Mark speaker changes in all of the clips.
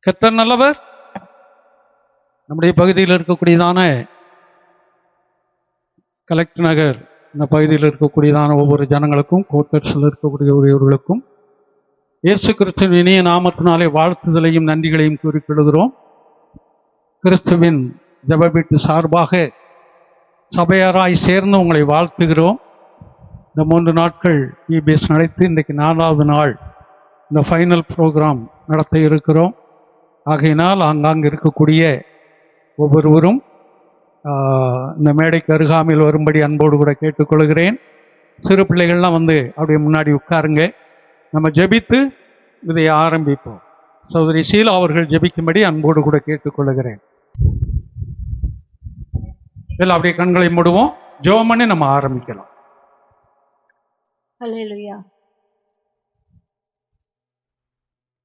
Speaker 1: கர்த்தர் நல்லவர். நம்முடைய பகுதியில் இருக்கக்கூடியதான கலெக்டர் நகர் இந்த பகுதியில் இருக்கக்கூடியதான ஒவ்வொரு ஜனங்களுக்கும், கோட்டர்ஸில் இருக்கக்கூடியவர்களுக்கும் இயேசு கிறிஸ்துவின் இனிய நாமத்தினாலே வாழ்த்துதலையும் நன்றிகளையும் கூறிக்கொள்கிறோம். கிறிஸ்துவின் ஜெப வீட்டு சார்பாக சபையாராய் சேர்ந்து உங்களை வாழ்த்துகிறோம். இந்த 3 நாட்கள் இபிஎஸ் நடத்தி இன்றைக்கு 4வது நாள் இந்த ஃபைனல் ப்ரோக்ராம் நடத்த இருக்கிறோம். ஆகையினால் ஆங்காங்கு இருக்கக்கூடிய ஒவ்வொருவரும் இந்த மேடைக்கு அருகாமையில் வரும்படி அன்போடு கூட கேட்டுக்கொள்கிறேன். சிறு பிள்ளைகள்லாம் வந்து அப்படியே முன்னாடி உட்காருங்க. நம்ம ஜெபித்து இதை ஆரம்பிப்போம். சகோதரி ஷீலா அவர்கள் ஜெபிக்கும்படி அன்போடு கூட கேட்டுக்கொள்கிறேன். எல்லாம் அப்படியே கண்களை மூடுவோம். ஜெபம் பண்ணி நம்ம ஆரம்பிக்கலாம்.
Speaker 2: ஹல்லேலூயா,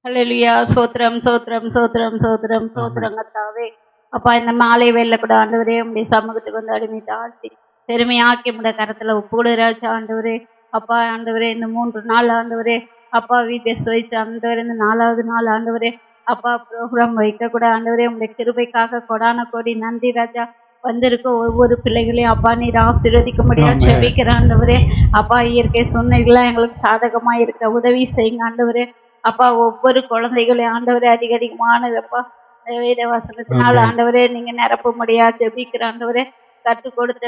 Speaker 2: ஹல்லேலூயா. சோத்திரம் சோத்திரம் சோத்திரம் சோத்திரம் சோத்திரம் கர்த்தாவே. அப்பா, இந்த மாலை வேலை கூட ஆண்டவரே உடைய சமூகத்துக்கு வந்து அடிமை தாழ்த்தி பெருமையாக்கி உடைய கரத்துல ஒப்புடுறாச்சு ஆண்டவரே. அப்பா ஆண்டவரே, இந்த 3 நாள் ஆண்டவரே அப்பா விபிஎஸ் வைத்து ஆண்டவரே இந்த 4வது நாள் ஆண்டவரே அப்பா ப்ரோக்ராம் வைக்க கூட ஆண்டவரே உடைய கிருபைக்காக கொடான கோடி நன்றி ராஜா. வந்திருக்க ஒவ்வொரு பிள்ளைகளையும் அப்பா நீர் ஆசீர்வதிக்க முடியாது செபிக்கிற ஆண்டவரே. அப்பா இயற்கை சூழ்நிலைகள்லாம் எங்களுக்கு சாதகமா இருக்க உதவி செய்யுங்க ஆண்டவரே. அப்பா ஒவ்வொரு குழந்தைகளையும் ஆண்டவரே அதிகமான அப்பா வேத வசனத்தினால் ஆண்டவரே நீங்க நிரப்ப முடியாது ஜெபிக்கிற ஆண்டவரே. கற்றுக் கொடுத்த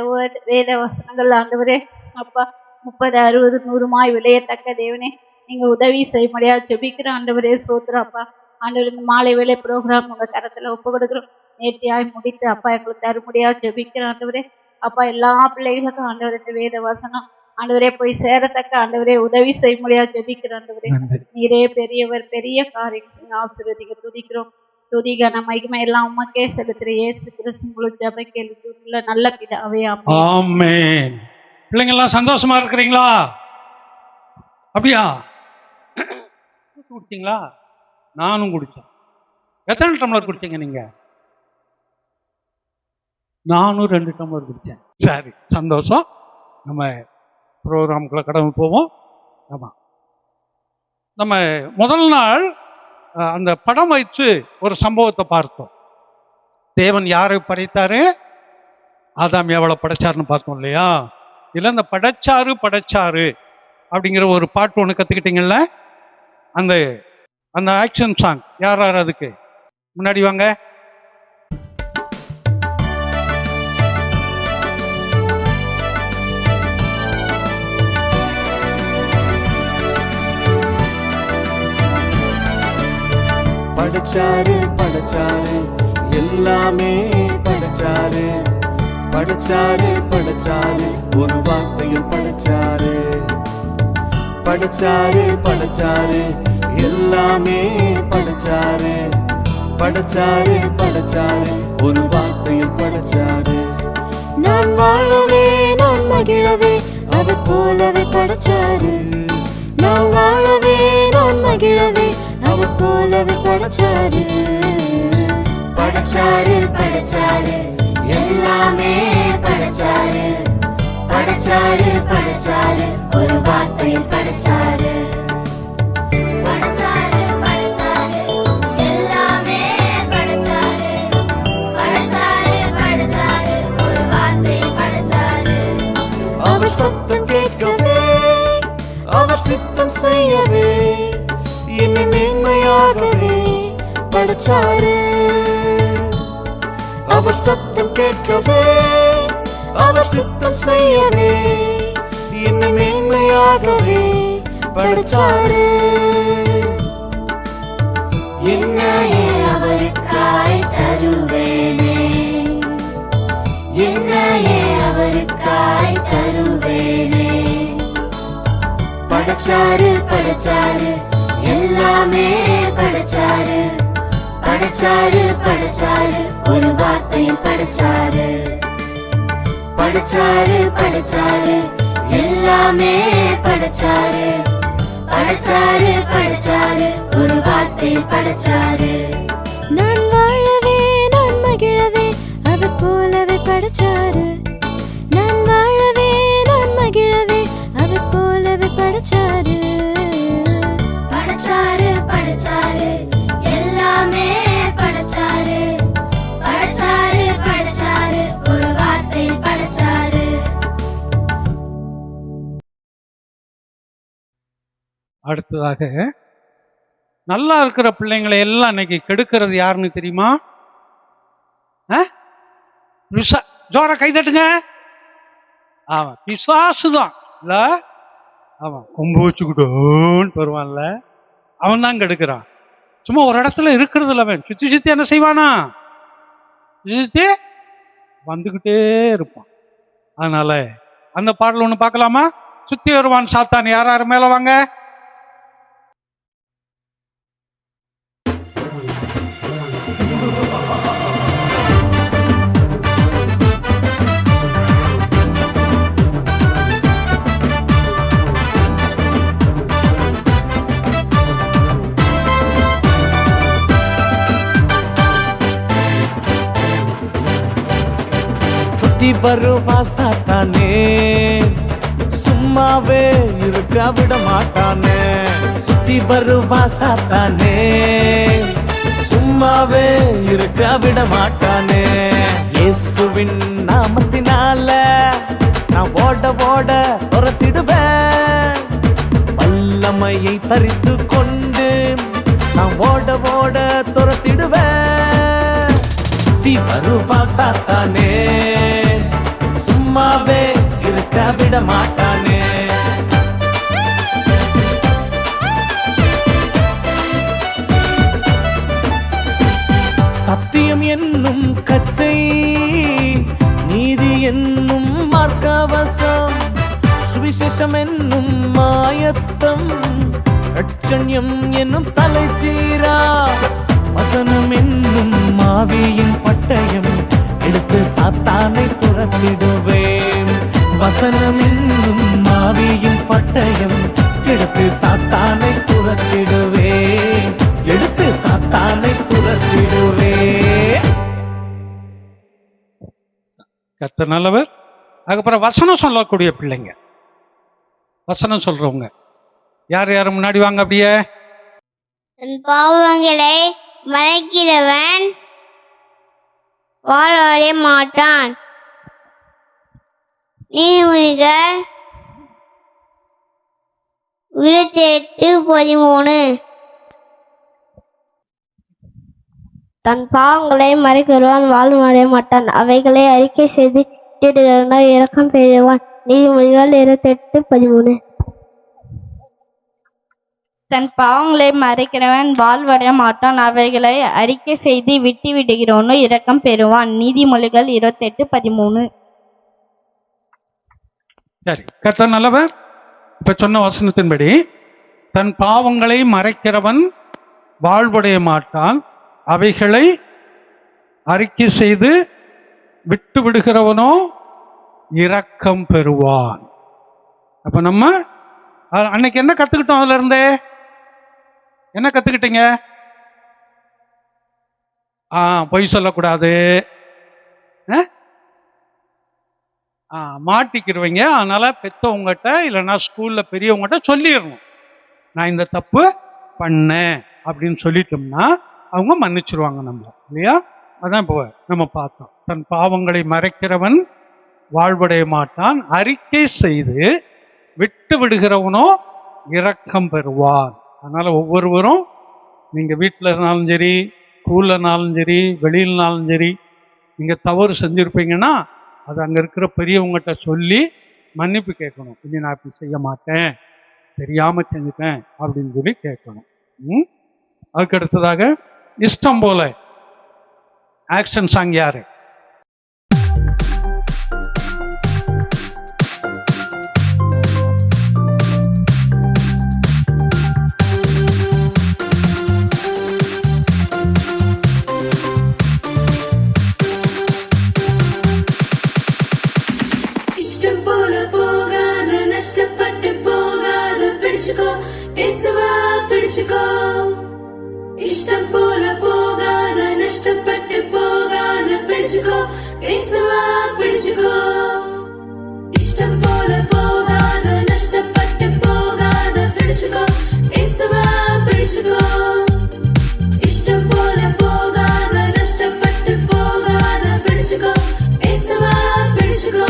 Speaker 2: வேத வசனங்கள் ஆண்டவரே அப்பா 30, 60, 100 விளையத்தக்க தேவனே நீங்க உதவி செய்ய முடியாது ஜெபிக்கிற ஆண்டவரே. சோத்திரம் அப்பா ஆண்டவர் இந்த மாலை வேலை ப்ரோக்ராம் உங்க கரத்துல ஒப்பு கொடுக்குறோம். நேர்த்தியாய் முடித்து அப்பா எங்களுக்கு தர முடியாது ஜெபிக்கிற ஆண்டவரே. அப்பா எல்லா பிள்ளைகளுக்கும் ஆண்டவரே வேத வசனம் ஆண்டவரே போய் சேரத்தக்க ஆண்டவரே உதவி செய்ய முடியாது ஜெபிக்கிற ஆண்டவரே. நீரே பெரியவர், பெரிய காரியம் ஆசீர்வதிக்க துதிக்கிறோம். துதிகன மகிமை எல்லாம் உமக்கே செலுத்துற இயேசு கிறிஸ்து முழு ஜெப கேள்வி நல்ல பிதாவே,
Speaker 1: ஆமென். பிள்ளைங்க எல்லாம் சந்தோஷமா இருக்கிறீங்களா? அப்படியா? குடிச்சீங்களா? நானும் குடிச்சேன். எத்தனை டம்ளர் குடிச்சீங்க நீங்க? நானும் 2 டம்ளர் குடிச்சேன். சரி, சந்தோஷம். நம்ம ப்ரோக்ராமுக்குள்ள கடமை போவோம். ஆமாம், நம்ம முதல் நாள் அந்த படம் வைத்து ஒரு சம்பவத்தை பார்த்தோம். தேவன் யாரை படைத்தாரு, ஆதாம் எவ்வளோ படைச்சாருன்னு பார்த்தோம் இல்லையா? இல்லை இந்த படைச்சாரு அப்படிங்கிற ஒரு பாட்டு ஒன்று கற்றுக்கிட்டீங்கல்ல? அந்த அந்த ஆக்ஷன் சாங் யார் அதுக்கு முன்னாடி வாங்க.
Speaker 3: படைச்சாரு படைச்சாரு எல்லாமே படைச்சாரு. படைச்சாரு படைச்சாரு ஒரு வார்த்தையில் படைச்சாரு. படைச்சாரு படைச்சாரு எல்லாமே படைச்சாரு. படைச்சாரு படைச்சாரு ஒரு வார்த்தையில் படைச்சாரு. நான் வாழவே நான் மகிழவே அது போலவே படைச்சாரு. நான் வாழவே நான் மகிழவே அது போலவே படைச்சாரு. படைச்சாரு படைச்சாரு எல்லாமே படைச்சாரு. படைச்சாரு படைச்சாரு ஒரு வார்த்தையில் படைச்சாரு. படைச்சாரு படைச்சாரு எல்லாமே படைச்சாரு. படைச்சாரு படைச்சாரு ஒரு வார்த்தையில் படைச்சாரு. அவர் சத்தம் கேட்கவே அவர் சித்தம் செய்யவே என்னை மேன்மையாகவே படைச்சாரு. அவர் சத்தம் கேட்கவே அவர் சித்தம் செய்யவே என்னை மேன்மையாகவே படைச்சாரு. என்னையே அவருக்காய் தருவேனே, என்னையே அவருக்காய் தருவேனே. படைச்சாரு படைச்சாரு எல்லாமே படைச்சாரு. படைச்சாரு படைச்சாரு ஒரு வார்த்தையில் படைச்சாரு. படைச்சாரு படைச்சாரு எல்லாமே படைச்சாரு. படைச்சாரு படைச்சாரு ஒரு வார்த்தையில் படைச்சாரு. நான் வாழவே நான் மகிழவே அது போலவே படைச்சாரு. நான் வாழவே நான் மகிழவே அது போலவே படைச்சாரு. படைச்சாரு படைச்சாரு எல்லாமே
Speaker 1: அடுத்ததாக நல்லா இருக்கிற பிள்ளைங்களை எல்லாம் இன்னைக்கு கெடுக்கிறது யாருன்னு தெரியுமா? ஜோர கை தட்டுங்க. அவன் பிசாசு தான் இல்ல, அவன் கொம்பு வச்சுக்கிட்டோன்னு வருவான்ல, அவன் தான் கெடுக்கிறான். சும்மா ஒரு இடத்துல இருக்கிறது இல்லை, அவன் சுத்தி சுத்தி என்ன செய்வானா, சுத்தி வந்துகிட்டே இருப்பான். அதனால அந்த பாடல் ஒண்ணு பார்க்கலாமா? சுத்தி வருவான் சாத்தான். யார் யார் மேல வாங்க.
Speaker 4: சுத்தி வருவா சாத்தானே, சும்மாவே இருக்க விட மாட்டானே. சுத்தி வருவா சாத்தானே, சும்மாவே இருக்க விட மாட்டானே. இயேசுவின் நாமத்தினால நான் ஓட ஓட துரத்திடுவேன். வல்லமையை தரித்து கொண்டு நான் ஓட ஓட துரத்திடுவேன். சுத்தி வருவா சாத்தானே, சும்மாவே இருக்க விட மாட்டானே. சத்தியம் என்னும் கச்சை, நீதி என்னும் மார்க்கவசம், சுவிசேஷம் என்னும் மாயத்தம், ரட்சண்யம் என்னும் தலைச்சீரா, வசனம் என்னும் மாவியின் பட்டயம் எடுத்து சாத்தானை துரத்திடுவேன். வசனம் என்னும் மாவியின் பட்டயம் எடுத்து சாத்தானை துரத்திடுவேன். எடுத்து சாத்தானை துரத்திடுவேன்.
Speaker 1: கர்த்தர் நல்லவர். அதுக்கப்புறம் வசனம் சொல்லக்கூடிய பிள்ளைங்க, வசனம் சொல்றவங்க யார் யார் முன்னாடி வாங்க. அப்படியே
Speaker 3: என் பாவங்களை மறைக்கிறவன் வாழ்வடைய மாட்டான். நீதிமொழிகள் 28:13.
Speaker 5: தன் பாவங்களை மறைக்கிறவன் வாழ்வடைய மாட்டான், அவைகளை அறிக்கை செய்து விட்டுடுகிறவன் இரக்கம் பெறுவான். நீதிமொழிகள் 28:13.
Speaker 2: தன் பாவங்களை மறைக்கிறவன் வாழ்வடைய மாட்டான், அவைகளை அறிக்கை செய்து விட்டு விடுகிறவனோ இரக்கம் பெறுவான். நீதிமொழிகள் 28:13.
Speaker 1: சரி, கர்த்தர் நல்லவர். இப்ப சொன்ன வசனத்தின்படி தன் பாவங்களை மறைக்கிறவன் வாழ்வடைய மாட்டான், அவைகளை அறிக்கை செய்து விட்டு விடுகிறவனோ இரக்கம் பெறுவான். அப்ப நம்ம அன்னைக்கு என்ன கத்துக்கிட்டோம்? அதுல இருந்தே என்ன கத்துக்கிட்டீங்க? பொய் சொல்லக்கூடாது, மாட்டிக்கிடுவீங்க. அதனால பெத்தவங்ககிட்ட இல்லைன்னா ஸ்கூல்ல பெரியவங்ககிட்ட சொல்லிடணும், நான் இந்த தப்பு பண்ணேன் அப்படின்னு சொல்லிட்டோம்னா அவங்க மன்னிச்சிருவாங்க நம்ம, இல்லையா? அதான் இப்போ நம்ம பார்த்தோம். தன் பாவங்களை மறைக்கிறவன் வாழ்வடைய மாட்டான், அறிக்கை செய்து விட்டு விடுகிறவனோ இரக்கம் பெறுவான். அதனால ஒவ்வொருவரும் நீங்க வீட்டில் இருந்தாலும் சரி, ஸ்கூல்ல இருந்தாலும் சரி, வெளியிலனாலும் சரி, நீங்க தவறு செஞ்சிருப்பீங்கன்னா அது அங்க இருக்கிற பெரியவங்ககிட்ட சொல்லி மன்னிப்பு கேட்கணும். இனி நான் இப்படி செய்ய மாட்டேன், தெரியாம செஞ்சுட்டேன் அப்படின்னு சொல்லி கேட்கணும். அதுக்கு அடுத்ததாக இஷ்டம் போல ஆக்ஷன் சாங் யாரு?
Speaker 3: இஷ்டம் போல போகாத, நஷ்டப்பட்டு போகாத, பிடிச்சுக்கோ இயேசுவா, பிடிச்சுக்கோ. இஷ்டம் போல போகாத, நஷ்டப்பட்டு போகாத, பிடிச்சுக்கோ இயேசுவா, பிடிச்சுக்கோ. இஷ்டம் போல போகாத, நஷ்டப்பட்டு போகாத, பிடிச்சுக்கோ இயேசுவா, பிடிச்சுக்கோ.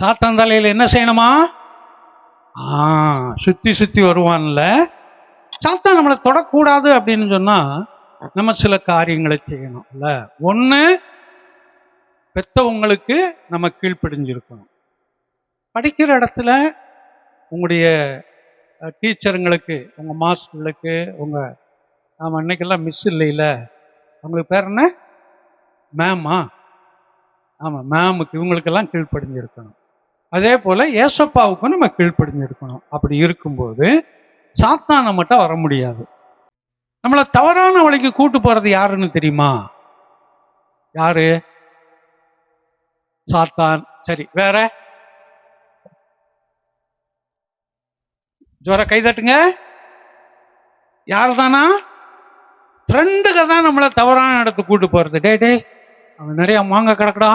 Speaker 1: சாத்தான் தலையில என்ன செய்யணுமா? சுத்தி சுத்தி வருவான்ல. சாத்தான் நம்மளை தொடக்கூடாது அப்படின்னு சொன்னா நம்ம சில காரியங்களை செய்யணும்ல. ஒண்ணு, பெத்தவங்களுக்கு நம்ம கீழ்ப்படிஞ்சிருக்கணும். படிக்கிற இடத்துல உங்களுடைய டீச்சருங்களுக்கு, உங்க மாஸ்டர்களுக்கு, உங்க அன்னைக்கெல்லாம் மிஸ் இல்லையில, அவங்களுக்கு பேர் என்ன? மேமா. ஆமா, மேமுக்கு, இவங்களுக்கெல்லாம் கீழ்ப்படிஞ்சிருக்கணும். அதே போல ஏசப்பாவுக்கும் நம்ம கீழ்ப்படிஞ்சிருக்கணும். அப்படி இருக்கும்போது சாத்தான் நம்மகிட்ட வர முடியாது. நம்மளை தவறான வழிக்கு கூட்டு போறது யாருன்னு தெரியுமா? யாரு? சாத்தான். சரி, வேற? ஜோர கை தட்டுங்க. யார் தானா? ஃப்ரெண்டுக தான் நம்மளை தவறான இடத்துக்கு கூட்டு போறது. டே டே அவன் நிறைய மாங்க கிடக்குடா,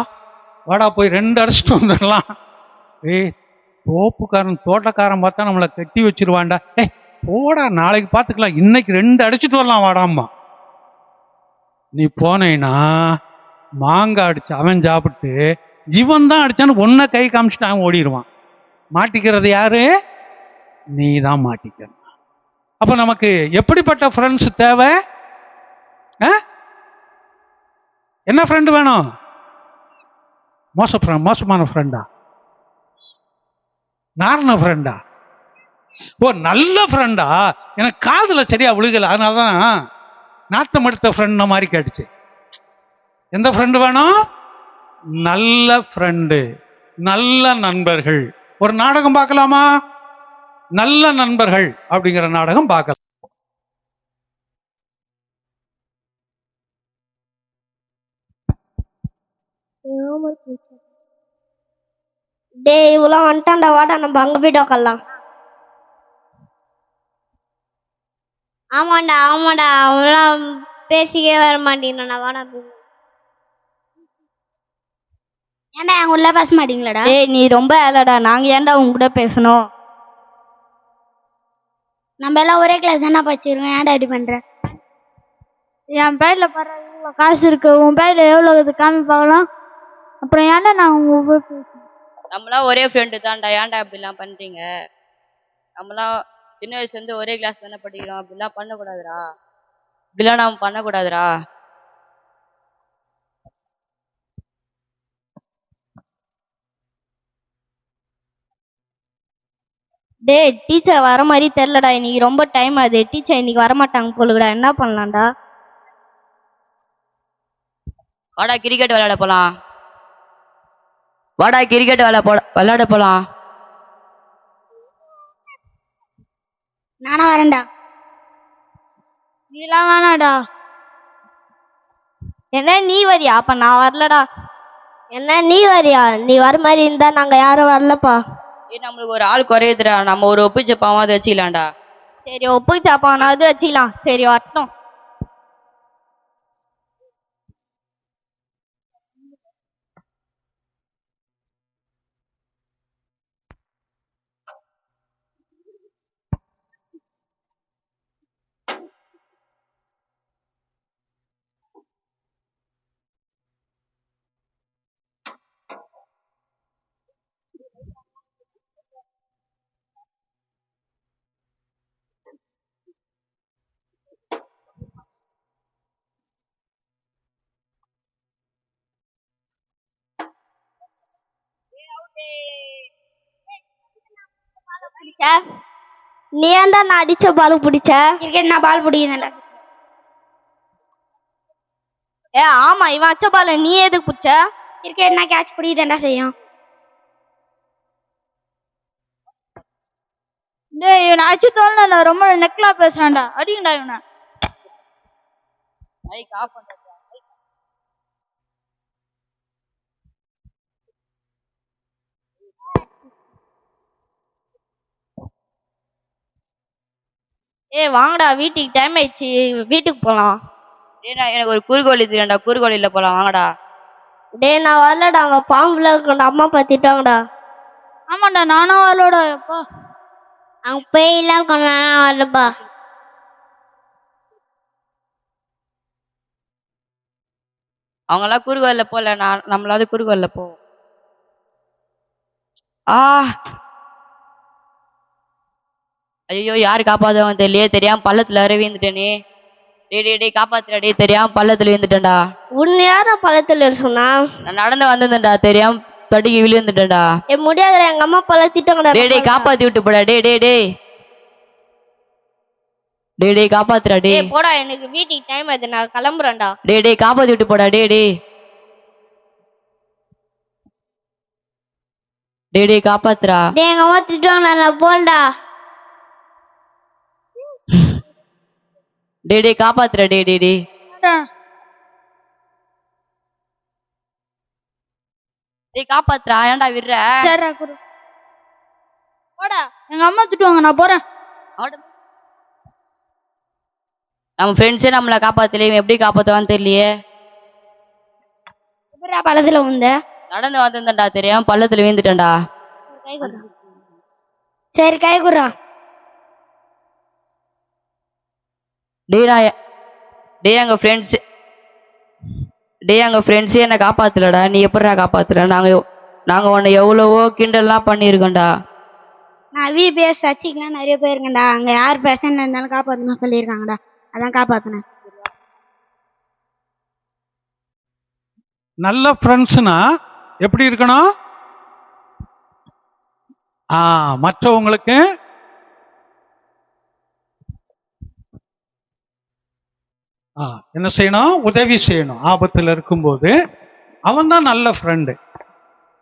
Speaker 1: வாடா போய் 2 அடிச்சுட்டு வந்துடலாம். தோப்புக்காரன் தோட்டக்காரன் பார்த்தா நம்மளை கட்டி வச்சிருவான்டா. போடா, நாளைக்கு பார்த்துக்கலாம், இன்னைக்கு 2 அடிச்சுட்டு வரலாம் வாடாம்மா. நீ போனேன்னா மாங்காய் அடிச்சு அவன் சாப்பிட்டு இவன் தான் அடிச்சான்னு ஒன்ன கை காமிச்சுட்டு அவன் ஓடிடுவான். மாட்டிக்கிறது யாரு? நீ தான் மாட்டிக்க. அப்ப நமக்கு எப்படிப்பட்ட ஃப்ரெண்ட்ஸ் தேவை? என்ன ஃப்ரெண்டு வேணும்? மோசமான ஃப்ரெண்டா? நார்ன ஃப்ரெண்டா? நல்ல ஃப்ரெண்டா? எனக்கு காதுல சரியா விழுகல, அதனாலதான் நாத்தம் எடுத்த ஃப்ரெண்ட் மாதிரி கேட்டுச்சு. எந்த ஃப்ரெண்டு வேணும்? நல்ல ஃப்ரெண்டு, நல்ல நண்பர்கள். ஒரு நாடகம் பார்க்கலாமா? நல்ல நண்பர்கள் அப்படிங்கிற நாடகம் பார்க்கலாம்.
Speaker 5: டே இவ்வளோ வந்துட்டான்டா, வாடா நம்ம அங்க போயிட்டு உக்காரலாம். ஆமாண்டா அவங்களாம் பேசிக்கவே வர மாட்டேங்கிறான். வாடா.
Speaker 2: ஏன்டா எங்க உள்ள பேச மாட்டீங்களாடா?
Speaker 5: டேய் நீ ரொம்ப ஏலடா, நாங்க ஏன்டா உங்க கூட பேசணும்?
Speaker 2: நம்ம எல்லாம் ஒரே கிளாஸ் தானே படிச்சிருக்கோம், ஏன்டா இப்படி பண்ற?
Speaker 6: என் பேர்ல பாரு இவ்வளோ காசு இருக்கு, உன் பேர்ல எவ்வளோ இது காமி பார்க்கலாம். அப்புறம் ஏன்டா நான் உங்க கூட பேசுறேன்?
Speaker 7: நம்மளாம் ஒரே ஃப்ரெண்டு தான்டா, ஏன்டா அப்படிலாம் பண்றீங்க? நம்மளாம் சின்ன வயசுல இருந்து ஒரே கிளாஸ் தானே படிக்கிறோம், அப்படிலாம் பண்ணக்கூடாதுடா. இப்படிலாம் நாம் பண்ணக்கூடாதுடா.
Speaker 5: டேய் டீச்சர் வர மாதிரி தெரிலடா, இன்னைக்கு ரொம்ப டைம் ஆகுது. டீச்சர் இன்னைக்கு வரமாட்டாங்க போலுடா, என்ன பண்ணலாம்டா?
Speaker 7: வாடா கிரிக்கெட் விளையாட போலாம். வாடா கிரிக்கெட் விளையாட போலாம்.
Speaker 2: நானா வரேன்டா.
Speaker 6: நீலாம் வேணாடா.
Speaker 5: என்ன நீ வரியா? அப்ப நான் வரலடா. என்ன நீ வரியா? நீ வர மாதிரி இருந்தா நாங்க யாரும் வரலப்பா.
Speaker 7: நம்மளுக்கு ஒரு ஆள் குறையுதுடா, நம்ம ஒரு ஒப்பு ஜப்பாவாவது வச்சுக்கலாம்டா.
Speaker 5: சரி ஒப்பு சாப்பானாவது வச்சுக்கலாம். சரி வரட்டும். நீ ஏன்டா நான் அடிச்ச பால் பிடிச்ச?
Speaker 2: கிரிக்கெட் நான் பால் பிடிக்கிறேன்டா.
Speaker 5: ஆமா, இவன் அச்ச பால் நீ எதுக்கு பிடிச்ச?
Speaker 2: கிரிக்கெட் நான் கேட்ச் பிடிக்கிறேன்டா செய்யும்.
Speaker 6: டேய் இவனை அடிச்சு தோணல, ரொம்ப நெக்லா பேசுறான்டா. அடிங்கடா இவனை.
Speaker 7: மைக் ஆஃப் பண்றா.
Speaker 5: வாங்கடா, வீட்டுக்கு டைம் ஆயிடுச்சு, வீட்டுக்கு போலாம்.
Speaker 7: ஏன்னா எனக்கு ஒரு குறுக்கோழி தெரியாண்டா, குறுக்கோழில போலாம் வாங்கடா.
Speaker 5: டேய் நான் வரலடா, அங்க பாம்புல இருக்கா, அம்மா பார்த்துட்டாங்கடா.
Speaker 6: ஆமாண்டா நானும் வரலோட. எப்பா
Speaker 5: அங்க பேயெல்லாம் இருக்கா, வரலப்பா.
Speaker 7: அவங்களாம் குறுக்கோழில போல, நம்மளாவது குறுக்கோழில போவோம். ஆ ஐயோ யாரு காப்பாத்துவாங்க தெரியலையே, தெரியாம பள்ளத்துல அருவி விழுந்துட்டேனே. டேய் காப்பாத்துடா, டேய் தெரியாம பள்ளத்துல விழுந்துட்டேன்டா.
Speaker 5: உன்னை யாரும் பழத்துல சொன்னா?
Speaker 7: நான் நடந்து வந்திருந்தேன்டா, தெரியாம தடுக்கி விழுந்துட்டேன்டா.
Speaker 5: முடியாதுடா, எங்க அம்மா பல திட்டங்கடா.
Speaker 7: டேய் காப்பாத்தி விட்டு போடா. டேய் காப்பாத்துடா.
Speaker 5: டேய் போடா, எனக்கு வீட்டுக்கு டைம் ஆகுது, நான் கிளம்புறேன்டா.
Speaker 7: டேய் காப்பாத்தி விட்டு போடா. டேய் காப்பாத்துடா.
Speaker 6: டேய் எங்க அம்மா திட்டுவாங்க, நான் போறேன்டா.
Speaker 7: டேய் காப்பாத்துடா. டேய் காப்பாத்துடா, ஏன்டா விடுற?
Speaker 6: சரிடா குரு. போடா, எங்க அம்மா திட்டுவாங்க, நான் போறேன்.
Speaker 7: நம்ம ஃப்ரெண்ட்ஸே நம்மளை காப்பாத்தல, இவன் எப்படி காப்பாத்துவான்னு தெரியலையே.
Speaker 6: எப்படிடா பழத்துல உந்த?
Speaker 7: நடந்து வந்திருந்தேன்டா, தெரியாம பள்ளத்துல விழுந்துட்டேன்டா.
Speaker 6: சரி கை குர்றா.
Speaker 7: டேய் எங்க ஃப்ரெண்ட்ஸே என்னை காப்பாத்தலடா. நீ எப்படிடா காப்பாத்துற? நாங்க உன்னை எவ்வளவோ கிண்டல்லாம் பண்ணியிருக்கோம்டா.
Speaker 6: நான் VBS சர்ச்சுக்குலாம் நிறைய போயிருக்கேன்டா. அங்க யார் பிரச்சனை இருந்தாலும் காப்பாற்றணும் சொல்லியிருக்காங்கடா, அதான் காப்பாத்தினேன்.
Speaker 1: நல்ல ஃப்ரெண்ட்ஸ்னா எப்படி இருக்கணும்? மற்றவங்களுக்கு என்ன செய்யணும்? உதவி செய்யணும். ஆபத்தில் இருக்கும்போது அவன் தான் நல்ல ஃப்ரெண்டு.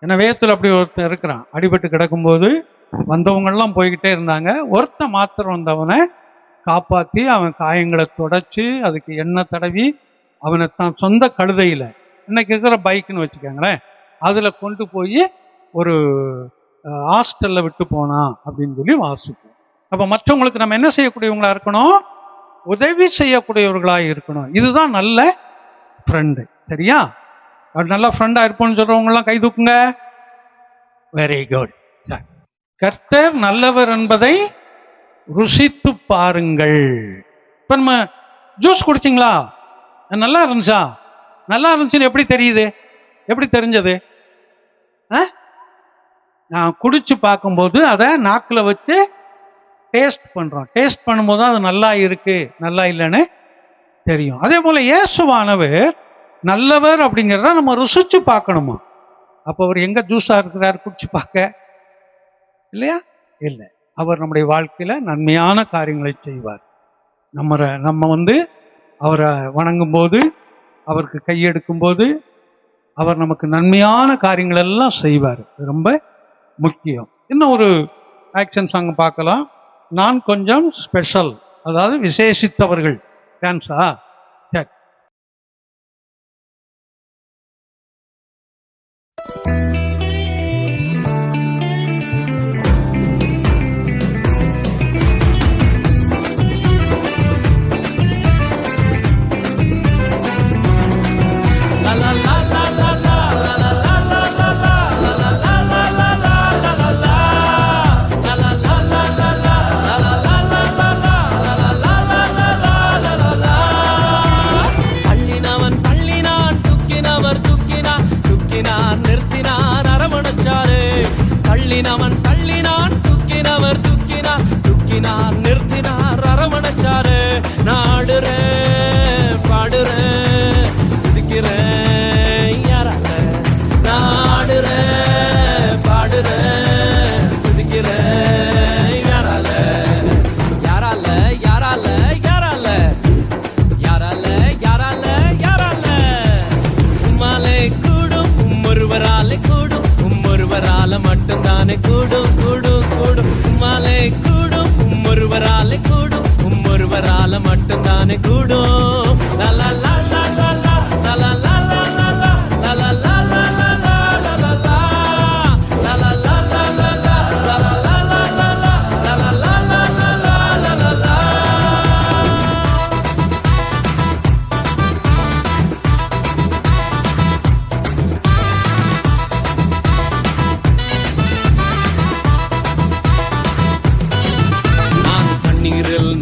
Speaker 1: ஏன்னா வேதத்தில் அப்படி ஒருத்தன் இருக்கிறான், அடிபட்டு கிடக்கும்போது வந்தவங்கெல்லாம் போய்கிட்டே இருந்தாங்க. ஒருத்தன் மாத்திரம் வந்தவனை காப்பாற்றி அவன் காயங்களை தொடச்சி அதுக்கு எண்ணெய் தடவி அவனை தான் சொந்த கழுதையில், இன்னைக்கு இருக்கிற பைக்குன்னு வச்சுக்கோங்களேன், அதில் கொண்டு போய் ஒரு ஹாஸ்டலில் விட்டு போனான் அப்படின்னு சொல்லி வாசிப்போம். அப்போ மற்றவங்களுக்கு நம்ம என்ன செய்யக்கூடியவங்களா இருக்கணும்? உதவி செய்யக்கூடியவர்களாக இருக்கணும். இதுதான் நல்ல ஃப்ரெண்டு. சரியா? நல்ல ஃப்ரெண்டாக இருப்போம்னு சொல்கிறவங்கலாம் கை தூக்குங்க. Very good. சரி, கர்த்தர் நல்லவர் என்பதை ருசித்து பாருங்கள். இப்போ நம்ம ஜூஸ் குடிச்சிங்களா? நல்லா இருந்துச்சா? நல்லா இருந்துச்சுன்னு எப்படி தெரியுது? எப்படி தெரிஞ்சது? நான் குடிச்சு பார்க்கும்போது அதை நாக்கில் வச்சு டேஸ்ட் பண்ணுறோம். டேஸ்ட் பண்ணும்போது தான் அது நல்லா இருக்கு நல்லா இல்லைன்னு தெரியும். அதே போல் இயேசுவானவர் நல்லவர் அப்படிங்கிறத நம்ம ருசிச்சு பார்க்கணுமா? அப்போ அவர் எங்கே ஜூஸாக இருக்கிறார் குடிச்சு பார்க்க? இல்லையா? இல்லை. அவர் நம்முடைய வாழ்க்கையில் நன்மையான காரியங்களை செய்வார். நம்ம அவரை வணங்கும் போது, அவருக்கு கையெடுக்கும் போது அவர் நமக்கு நன்மையான காரியங்கள் எல்லாம் செய்வார். ரொம்ப முக்கியம். இன்னும் ஒரு ஆக்ஷன் சாங் பார்க்கலாம். நான் கொஞ்சம் ஸ்பெஷல், அதாவது விசேஷித்தவர்கள். டான்ஸா? சரி.
Speaker 4: தள்ளினவன் தள்ளினான், துக்கினவர் துக்கினார், துக்கினார் நிறுத்தினார், அரவணைச்சாரு. நாடுறேன் பாடுறேன் துதிக்கிறேன் யாரால, நாடுறேன் பாடுறேன் துதிக்கிறேன் யாரால, யாரால யாரால யாரால யாரால யாரால யாரால. உம்மாலே கூடும், ஒருவராலே கூடும், ஒருவரால மட்டும்தானே கூடும் கூடும் கூடும். உம்மாலே கூடும், ஒருவராலே கூடும், ஒருவரால மட்டும்தானே கூடும். லலா லா லா லா லா லலா லா லா லா லா லலா லா லா லா லா லலா லா லலா லா லா லா லா லலா லா லா லா லா லலா லா லா லா லா லா.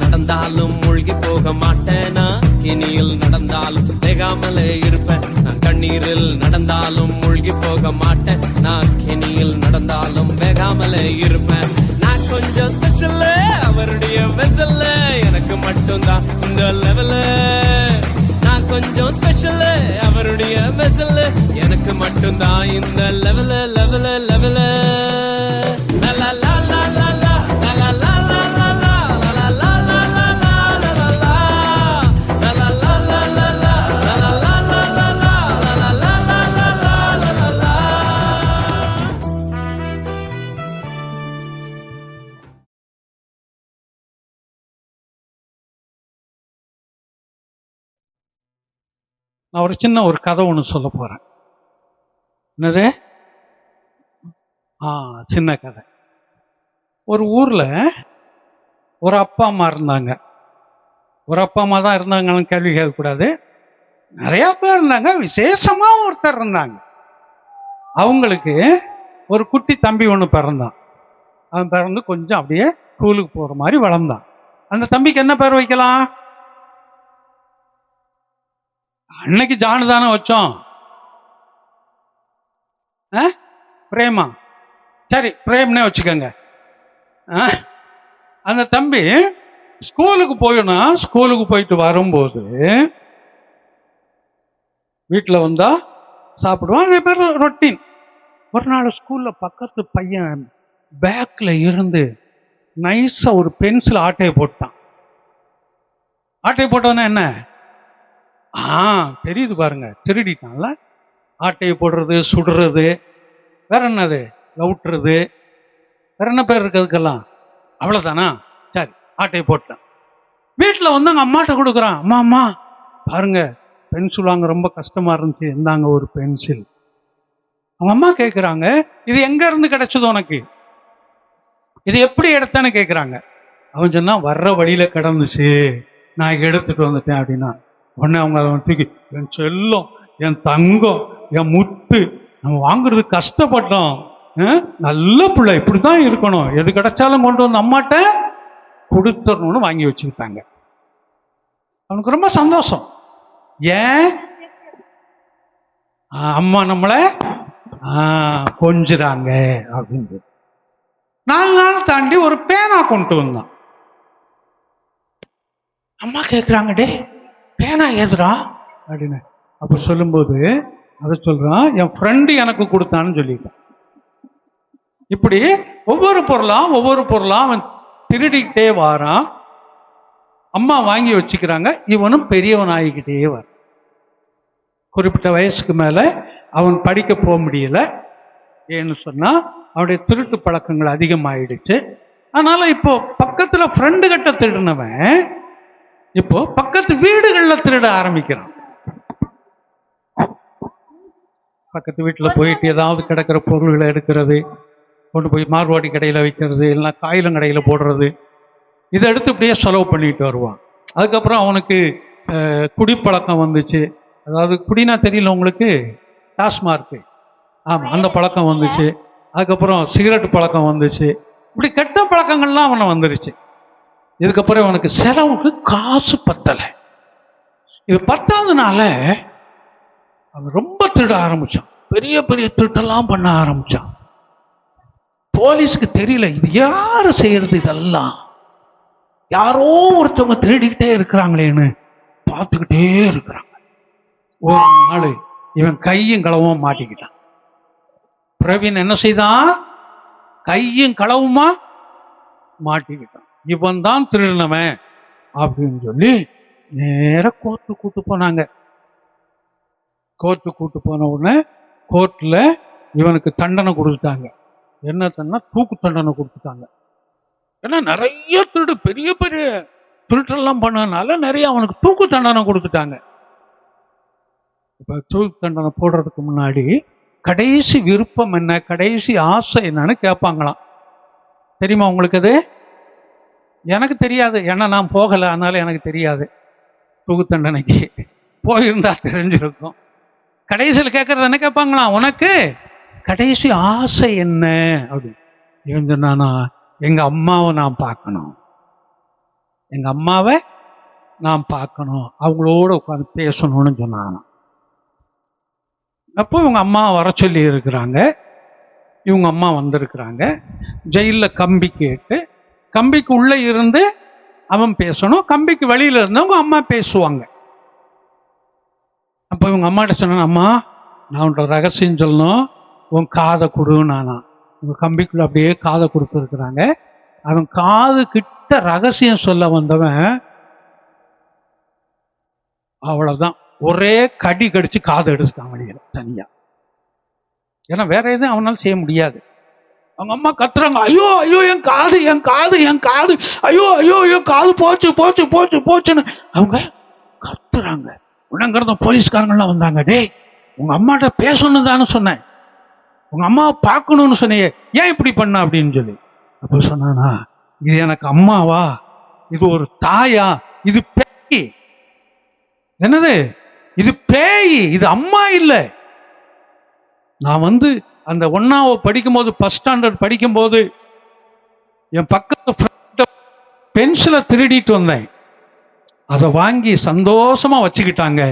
Speaker 4: நடந்தாலும் மூழ்கி போக மாட்டேனா, கிணியில் நடந்த நடந்தாலும் வேகாமலே இருப்பேன். நான் கண்ணீரில் நடந்தாலும் மூழ்கி போக மாட்டேன். நான் கெனியில் நடந்தாலும் வேகாமலே இருப்பேன். நான் கொஞ்சம் ஸ்பெஷல், அவருடைய வெசல்ல எனக்கு மட்டும்தான் இந்த லெவல. நான் கொஞ்சம் ஸ்பெஷல், அவருடைய வெசல்ல எனக்கு மட்டும்தான் இந்த லெவல லெவல லெவல. லா லா லா லா லா லா லா லா லா லா லா லா லா லா லா லா லா லா லா.
Speaker 1: நான் ஒரு சின்ன ஒரு கதை ஒன்று சொல்ல போறேன். என்னது? சின்ன கதை. ஒரு ஊர்ல ஒரு அப்பா அம்மா இருந்தாங்க. ஒரு அப்பா அம்மா தான் இருந்தாங்கன்னு கேள்வி கேட்கக்கூடாது. நிறைய பேர் இருந்தாங்க. விசேஷமா ஒருத்தர் இருந்தாங்க. அவங்களுக்கு ஒரு குட்டி தம்பி ஒன்று பிறந்தான். அவன் பிறந்து கொஞ்சம் அப்படியே ஸ்கூலுக்கு போற மாதிரி வளர்ந்தான். அந்த தம்பிக்கு என்ன பேர் வைக்கலாம்? அன்னைக்கு ஜானு தானே வச்சோம். பிரேமா, சரி பிரேம்னே வச்சுக்கோங்க. அந்த தம்பி ஸ்கூலுக்கு ஸ்கூலுக்கு போயிட்டு வரும்போது வீட்டில் வந்தா சாப்பிடுவான். அதே பேர் ரொட்டீன். ஒரு நாள் ஸ்கூல்ல பக்கத்து பையன் பேக்ல இருந்து நைஸா ஒரு பென்சில் ஆட்டையை போட்டான். ஆட்டையை போட்டோன்னா என்ன தெரியுது பாருங்க, திருடிட்டான்ல. ஆட்டையை போடுறது, சுடுறது, வேற என்னது, லவுட்டுறது, வேற என்ன பேர் இருக்கிறதுக்கெல்லாம்? அவ்வளவுதானா? சரி, ஆட்டையை போட்டான். வீட்டில் வந்து அவங்க அம்மாட்ட கொடுக்குறான். அம்மா அம்மா பாருங்க, பென்சில் வாங்க ரொம்ப கஷ்டமா இருந்துச்சு, இந்தாங்க ஒரு பென்சில். அவங்க அம்மா கேட்குறாங்க, இது எங்க இருந்து கிடைச்சது உனக்கு, இது எப்படி எடுத்தான்னு கேட்குறாங்க. அவன் சொன்னா வர்ற வழியில கிடந்துச்சு, நான் எடுத்துட்டு வந்துட்டேன் அப்படின்னா. உடனே அவங்க அதை தூக்கி, என் செல்லம், என் தங்கம், என் முத்து, நம்ம வாங்குறது கஷ்டப்பட்டோம், நல்ல பிள்ளை, இப்படிதான் இருக்கணும், எது கிடைச்சாலும் கொண்டு வந்து அம்மாட்ட கொடுத்துடணும்னு வாங்கி வச்சுக்கிட்டாங்க. அவனுக்கு ரொம்ப சந்தோஷம். ஏன்? அம்மா நம்மளை கொஞ்சுறாங்க அப்படின்னு. 4 நாள் தாண்டி ஒரு பேனா கொண்டு வந்தான். அம்மா கேட்குறாங்க, டே பேனா எதுரா அப்படின்னு. அப்ப சொல்லும்போது அதை சொல்றான், என் ஃப்ரெண்டு எனக்கு கொடுத்தான்னு சொல்லிட்டான். இப்படி ஒவ்வொரு பொருளா அவன் திருடிக்கிட்டே வாரான். அம்மா வாங்கி வச்சுக்கிறாங்க. இவனும் பெரியவன் ஆகிக்கிட்டே வர. குறிப்பிட்ட வயசுக்கு மேல அவன் படிக்க போக முடியல. ஏன்னு சொன்னா அவனுடைய திருட்டு பழக்கங்கள் அதிகமாயிடுச்சு. அதனால இப்போ பக்கத்துல ஃப்ரெண்டு கிட்ட திருடினவன் இப்போ பக்கத்து வீடுகள்ல திருட ஆரம்பிக்கிறான். பக்கத்து வீட்டுல போயிட்டு ஏதாவது கிடக்கிற பொருள்களை எடுக்கிறது, கொண்டு போய் மார்வாடி கடையில வைக்கிறது, இல்லைன்னா காயிலும் கடையில போடுறது, இதை எடுத்து இப்படியே செலவு பண்ணிட்டு வருவான். அதுக்கப்புறம் அவனுக்கு குடிப்பழக்கம் வந்துச்சு. அதாவது குடினா தெரியல உங்களுக்கு, டாஸ்மார்க்கு, ஆமா, அந்த பழக்கம் வந்துச்சு. அதுக்கப்புறம் சிகரெட் பழக்கம் வந்துச்சு. இப்படி கெட்ட பழக்கங்கள்லாம் அவனை வந்துருச்சு. இதுக்கப்புறம் அவனுக்கு செலவுக்கு காசு பத்தலை. இது பத்தாதனால அவன் ரொம்ப திருட ஆரம்பிச்சான். பெரிய பெரிய திருட்டெல்லாம் பண்ண ஆரம்பிச்சான். போலீஸ்க்கு தெரியல இது யாரு செய்யறது, இதெல்லாம் யாரோ ஒருத்தவங்க திருடிக்கிட்டே இருக்கிறாங்களேன்னு பார்த்துக்கிட்டே இருக்கிறாங்க. ஒரு நாள் இவன் கையும் களவும் மாட்டிக்கிட்டான். பிரவீன் என்ன செய்தான்? கையும் களவுமா மாட்டிக்கிட்டான். இவன் தான் திருடினவன் அப்படின்னு சொல்லி நேர கோர்ட்டு கூட்டு போனாங்க. கோர்ட்டு கூட்டு போன உடனே கோர்ட்ல இவனுக்கு தண்டனை கொடுத்துட்டாங்க. என்ன தண்டனை? தூக்கு தண்டனை கொடுத்துட்டாங்க. ஏன்னா நிறைய திருடு, பெரிய பெரிய திருட்டெல்லாம் பண்ணனால நிறைய அவனுக்கு தூக்கு தண்டனை கொடுத்துட்டாங்க. இப்ப தூக்கு தண்டனை போடுறதுக்கு முன்னாடி கடைசி விருப்பம் என்ன, கடைசி ஆசை என்னன்னு கேட்பாங்களாம். தெரியுமா உங்களுக்கு? அது எனக்கு தெரியாது, ஏன்னா நான் போகலை, அதனால எனக்கு தெரியாது. தூக்கு தண்டனைக்கு போயிருந்தா தெரிஞ்சிருக்கும். கடைசியில் கேட்கறது என்ன கேட்பாங்களாம், உனக்கு கடைசி ஆசை என்ன அப்படின்னு. இவன் சொன்னானா, எங்க அம்மாவை நான் பார்க்கணும், எங்க அம்மாவை நான் பார்க்கணும், அவங்களோட உட்காந்து பேசணும்னு சொன்னாங்க. அப்போ இவங்க அம்மா வர சொல்லி இருக்கிறாங்க. இவங்க அம்மா வந்திருக்கிறாங்க. ஜெயிலில் கம்பி கேட்டு, கம்பிக்கு உள்ளே இருந்து அவன் பேசணும், கம்பிக்கு வெளியில் இருந்தவங்க அம்மா பேசுவாங்க. அப்போ இவங்க அம்மாட்ட சொன்னாங்க, அம்மா நான் உன்ட ரகசியம் சொல்லணும், உன் காதை கொடுனானா. இவங்க கம்பிக்குள்ள அப்படியே காதை கொடுத்துருக்குறாங்க. அவன் காது கிட்ட ரகசியம் சொல்ல வந்தவன் அவ்வளவுதான், ஒரே கடி கடிச்சு காதை எடுத்துட்டான் வெளியில தனியா. ஏன்னா வேற எதுவும் அவனால செய்ய முடியாது. அவங்க அம்மா கத்துறாங்க, ஐயோ ஐயோ என் காது என் காது என் காது, ஐயோ ஐயோ ஐயோ காது போச்சு போச்சு போச்சு போச்சுன்னு அவங்க கத்துறாங்க. உடனங்கிறத போலீஸ்காரங்கள்லாம் வந்தாங்க. டேய், உங்க அம்மாட்ட பேசணும் தானே சொன்னேன், உங்க அம்மாவை பார்க்கணும்னு சொன்னியே, ஏன் இப்படி பண்ண அப்படின்னு சொல்லி. அப்போ சொன்னானா, இது எனக்கு அம்மாவா, இது ஒரு தாயா, இது பேய். என்னது இது? பேய், இது அம்மா இல்லை. நான் அந்த 1ஆவது படிக்கும்போது, ஃபர்ஸ்ட் ஸ்டாண்டர்ட் படிக்கும்போது என் பக்கத்து பென்சிலை திருடிட்டு வந்தேன். அதை வாங்கி சந்தோஷமா வச்சுக்கிட்டாங்க.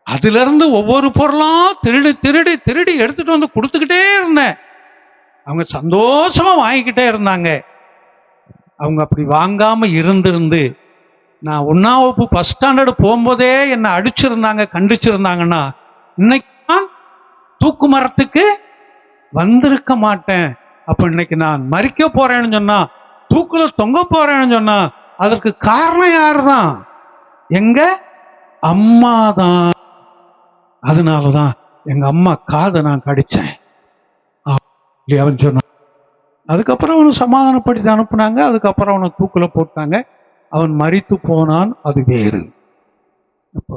Speaker 1: அதுல இருந்து ஒவ்வொரு பொருளும் திருடி திருடி திருடி எடுத்துட்டு வந்து கொடுத்துக்கிட்டே இருந்தேன். அவங்க சந்தோஷமா வாங்கிக்கிட்டே இருந்தாங்க. அவங்க அப்படி வாங்காம இருந்திருந்து நான் 1ஆவது ஃபர்ஸ்ட் ஸ்டாண்டர்டு போகும்போதே என்னை அடிச்சிருந்தாங்க, கண்டிச்சிருந்தாங்கன்னா இன்னைக்கு நான் தூக்கு மரத்துக்கு வந்திருக்க மாட்டேன். அப்ப இன்னைக்கு நான் மறிக்க போறேன்னு சொன்னா, தூக்குல தொங்க போறேன்னு சொன்னா, அதற்கு காரணம் யாருதான்? எங்க அம்மா தான். அதனாலதான் எங்க அம்மா காதை நான் கடிச்சேன் அவன் சொன்னான். அதுக்கப்புறம் அவனை சமாதானப்படுத்தி அனுப்புனாங்க. அதுக்கப்புறம் அவனை தூக்குல போட்டாங்க. அவன் மரித்து போனான், அது வேறு. அப்போ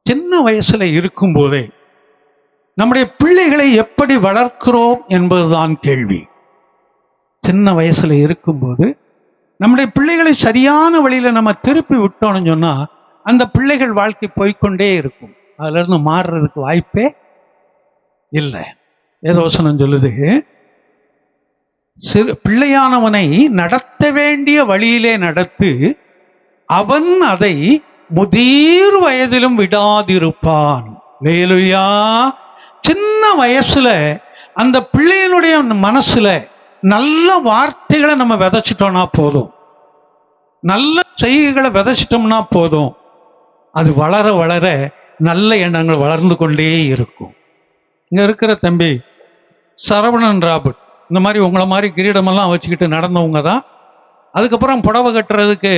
Speaker 1: சின்ன வயசுல இருக்கும் போதே நம்முடைய பிள்ளைகளை எப்படி வளர்க்கிறோம் என்பதுதான் கேள்வி. சின்ன வயசுல இருக்கும்போது நம்முடைய பிள்ளைகளை சரியான வழியில நம்ம திருப்பி விட்டோம்னு சொன்னா, அந்த பிள்ளைகள் வாழ்க்கை போய்கொண்டே இருக்கும். அதுல இருந்து மாறுறதுக்கு வாய்ப்பே இல்லை. வேதவசனம் சொல்லுது, பிள்ளையானவனை நடத்த வேண்டிய வழியிலே நடத்து, அவன் அதை முதிர் வயதிலும் விடாதிருப்பான். அல்லேலூயா. சின்ன வயசுல அந்த பிள்ளையினுடைய மனசுல நல்ல வார்த்தைகளை நம்ம விதைச்சிட்டோம்னா போதும், நல்ல செய்கைகளை விதைச்சிட்டோம்னா போதும், அது வளர வளர நல்ல எண்ணங்கள் வளர்ந்து கொண்டே இருக்கும். இங்க இருக்கிற தம்பி சரவணன் ராபர்ட் இந்த மாதிரி உங்களை மாதிரி கிரீடமெல்லாம் வச்சுக்கிட்டு நடந்தவங்க தான். அதுக்கப்புறம் புடவை கட்டுறதுக்கு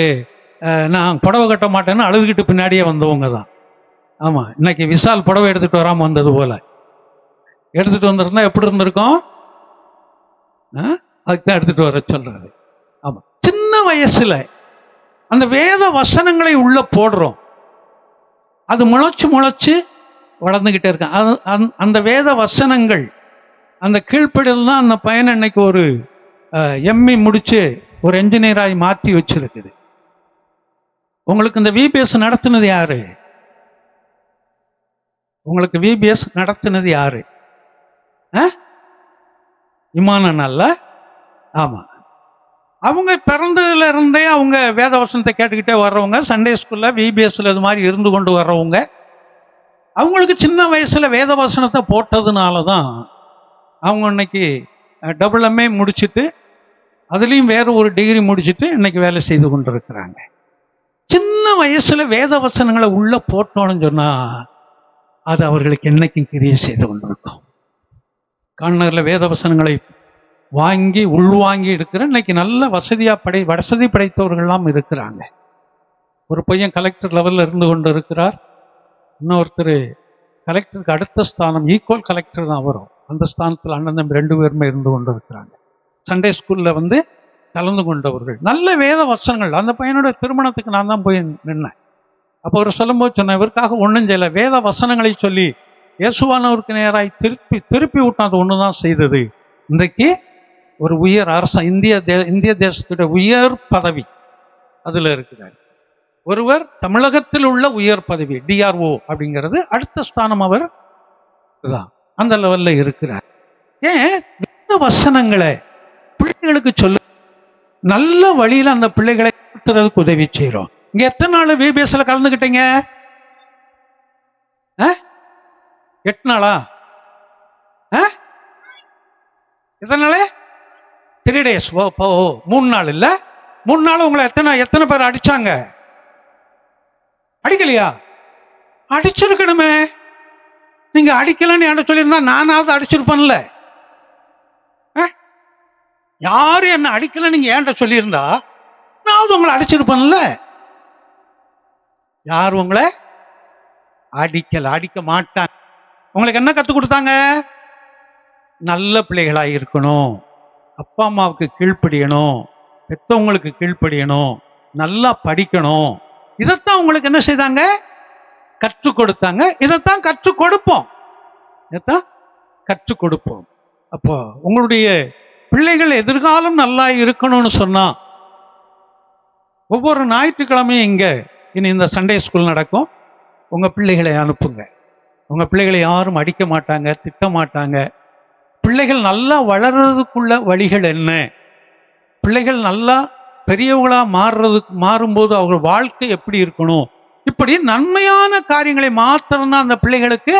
Speaker 1: நான் புடவை கட்ட மாட்டேன்னு அழுதுகிட்டு பின்னாடியே வந்தவங்க தான். ஆமாம், இன்னைக்கு விசால் புடவை எடுத்துகிட்டு வராமல் வந்தது போல எடுத்துகிட்டு வந்திருந்தா எப்படி இருந்திருக்கும்? அதுக்கு தான் எடுத்துகிட்டு வர சொல்கிறாரு. ஆமாம், சின்ன வயசில் அந்த வேத வசனங்களை உள்ள போடுறோம், அது முளைச்சு முளைச்சு வளர்ந்துக்கிட்டே இருக்கேன். அந்த வேத வசனங்கள் அந்த கீழ்ப்படியில் தான் அந்த பையனை இன்னைக்கு ஒரு எம்இ முடிச்சு ஒரு என்ஜினியராகி மாற்றி வச்சிருக்குது. உங்களுக்கு இந்த விபிஎஸ் நடத்துனது யாரு? உங்களுக்கு விபிஎஸ் நடத்துனது யாரு? இமானன் அல்ல. ஆமா, அவங்க பிறந்ததுல இருந்தே அவங்க வேத வசனத்தை கேட்டுக்கிட்டே வர்றவங்க, சண்டே ஸ்கூல்ல விபிஎஸ்ல இது மாதிரி இருந்து கொண்டு வர்றவங்க. அவங்களுக்கு சின்ன வயசுல வேத வசனத்தை போட்டதுனால தான் அவங்க இன்னைக்கு டபுள்.MA முடிச்சுட்டு அதுலேயும் வேற ஒரு டிகிரி முடிச்சுட்டு இன்னைக்கு வேலை செய்து கொண்டு இருக்கிறாங்க. சின்ன வயசுல வேத வசனங்களை உள்ள போட்டோம்னு சொன்னா அது அவர்களுக்கு என்னைக்கும் கிரியை செய்து கொண்டிருக்கும். கார்னர்ல வேத வசனங்களை வாங்கி உள்வாங்கி இருக்கிற இன்னைக்கு நல்ல வசதி படைத்தவர்கள்லாம் இருக்கிறாங்க. ஒரு பையன் கலெக்டர் லெவலில் இருந்து கொண்டு இருக்கிறார். இன்னொருத்தர் கலெக்டருக்கு அடுத்த ஸ்தானம், ஈக்குவல் கலெக்டர் தான் வரும். அந்த ஸ்தானத்தில் அண்ணன் தம்பி 2 பேருமே இருந்து கொண்டு இருக்கிறாங்க. சண்டே ஸ்கூலில் கலந்து கொண்டவர்கள். நல்ல வேத வசனங்கள். அந்த பையனோட திருமணத்துக்கு நான் தான் போய் நின்னேன். அப்போ அவர் சொல்லும்போது சொன்னேன், இவருக்காக ஒன்றும் செய்யலை, வேத வசனங்களை சொல்லி இயேசுவானவருக்கு நேராய் திருப்பி விட்டு அது ஒன்று தான் செய்தது. இன்றைக்கு ஒரு உயர் அரசு, இந்திய தேசத்துடைய உயர் பதவி அதில் இருக்கிறார். ஒருவர் தமிழகத்தில் உள்ள உயர் பதவி DRO அப்படிங்கிறது அடுத்த ஸ்தானம், அவர் தான் அந்த லெவல்ல இருக்கிறார். ஏன் வேத வசனங்களை பிள்ளைகளுக்கு சொல்ல நல்ல வழியில் அந்த பிள்ளைகளை நடத்துறதுக்கு உதவி செய்கிறோம். இங்க எத்தனை நாள் விபிஎஸ்ல கலந்துக்கிட்டீங்க? 8 நாளா? எத்தனை நாள்? 3 days. 3 நாள் இல்ல? 3 நாள் உங்களை எத்தனை பேர் அடிச்சாங்க? அடிக்கலையா? அடிச்சிருக்கணுமே. நீங்க அடிக்கலன்னு என்ன சொல்லியிருந்தா நானாவது அடிச்சிருப்பேன்ல. யாரு என்ன அடிக்கல நீங்க ஏன்ட்ட சொல்லியிருந்தா நான் உங்களை அடிச்சிருப்பேன்ல. யார் உங்களை அடிக்கல, அடிக்க மாட்டாங்க. உங்களுக்கு என்ன கற்றுக் கொடுத்தாங்க? நல்ல பிள்ளைகளாக இருக்கணும், அப்பா அம்மாவுக்கு கீழ்ப்படியணும், பெற்றவங்களுக்கு கீழ்ப்படியணும், நல்லா படிக்கணும். இதைத்தான் உங்களுக்கு என்ன செய்தாங்க? கற்றுக் கொடுத்தாங்க. இதைத்தான் கற்றுக் கொடுப்போம். இதைத்தான் கற்றுக் கொடுப்போம். அப்போ உங்களுடைய பிள்ளைகள் எதிர்காலம் நல்லா இருக்கணும்னு சொன்னா ஒவ்வொரு ஞாயிற்றுக்கிழமையும் இங்க இனி இந்த சண்டே ஸ்கூல் நடக்கும். உங்க பிள்ளைகளை அனுப்புங்க. உங்க பிள்ளைகளை யாரும் அடிக்க மாட்டாங்க, திட்ட மாட்டாங்க. பிள்ளைகள் நல்லா வளர்றதுக்குள்ள வழிகள் என்ன, பிள்ளைகள் நல்லா பெரியவங்களா மாறும்போது அவங்க வாழ்க்கை எப்படி இருக்கணும், இப்படி நன்மையான காரியங்களை மாத்திரம்தான் அந்த பிள்ளைகளுக்கு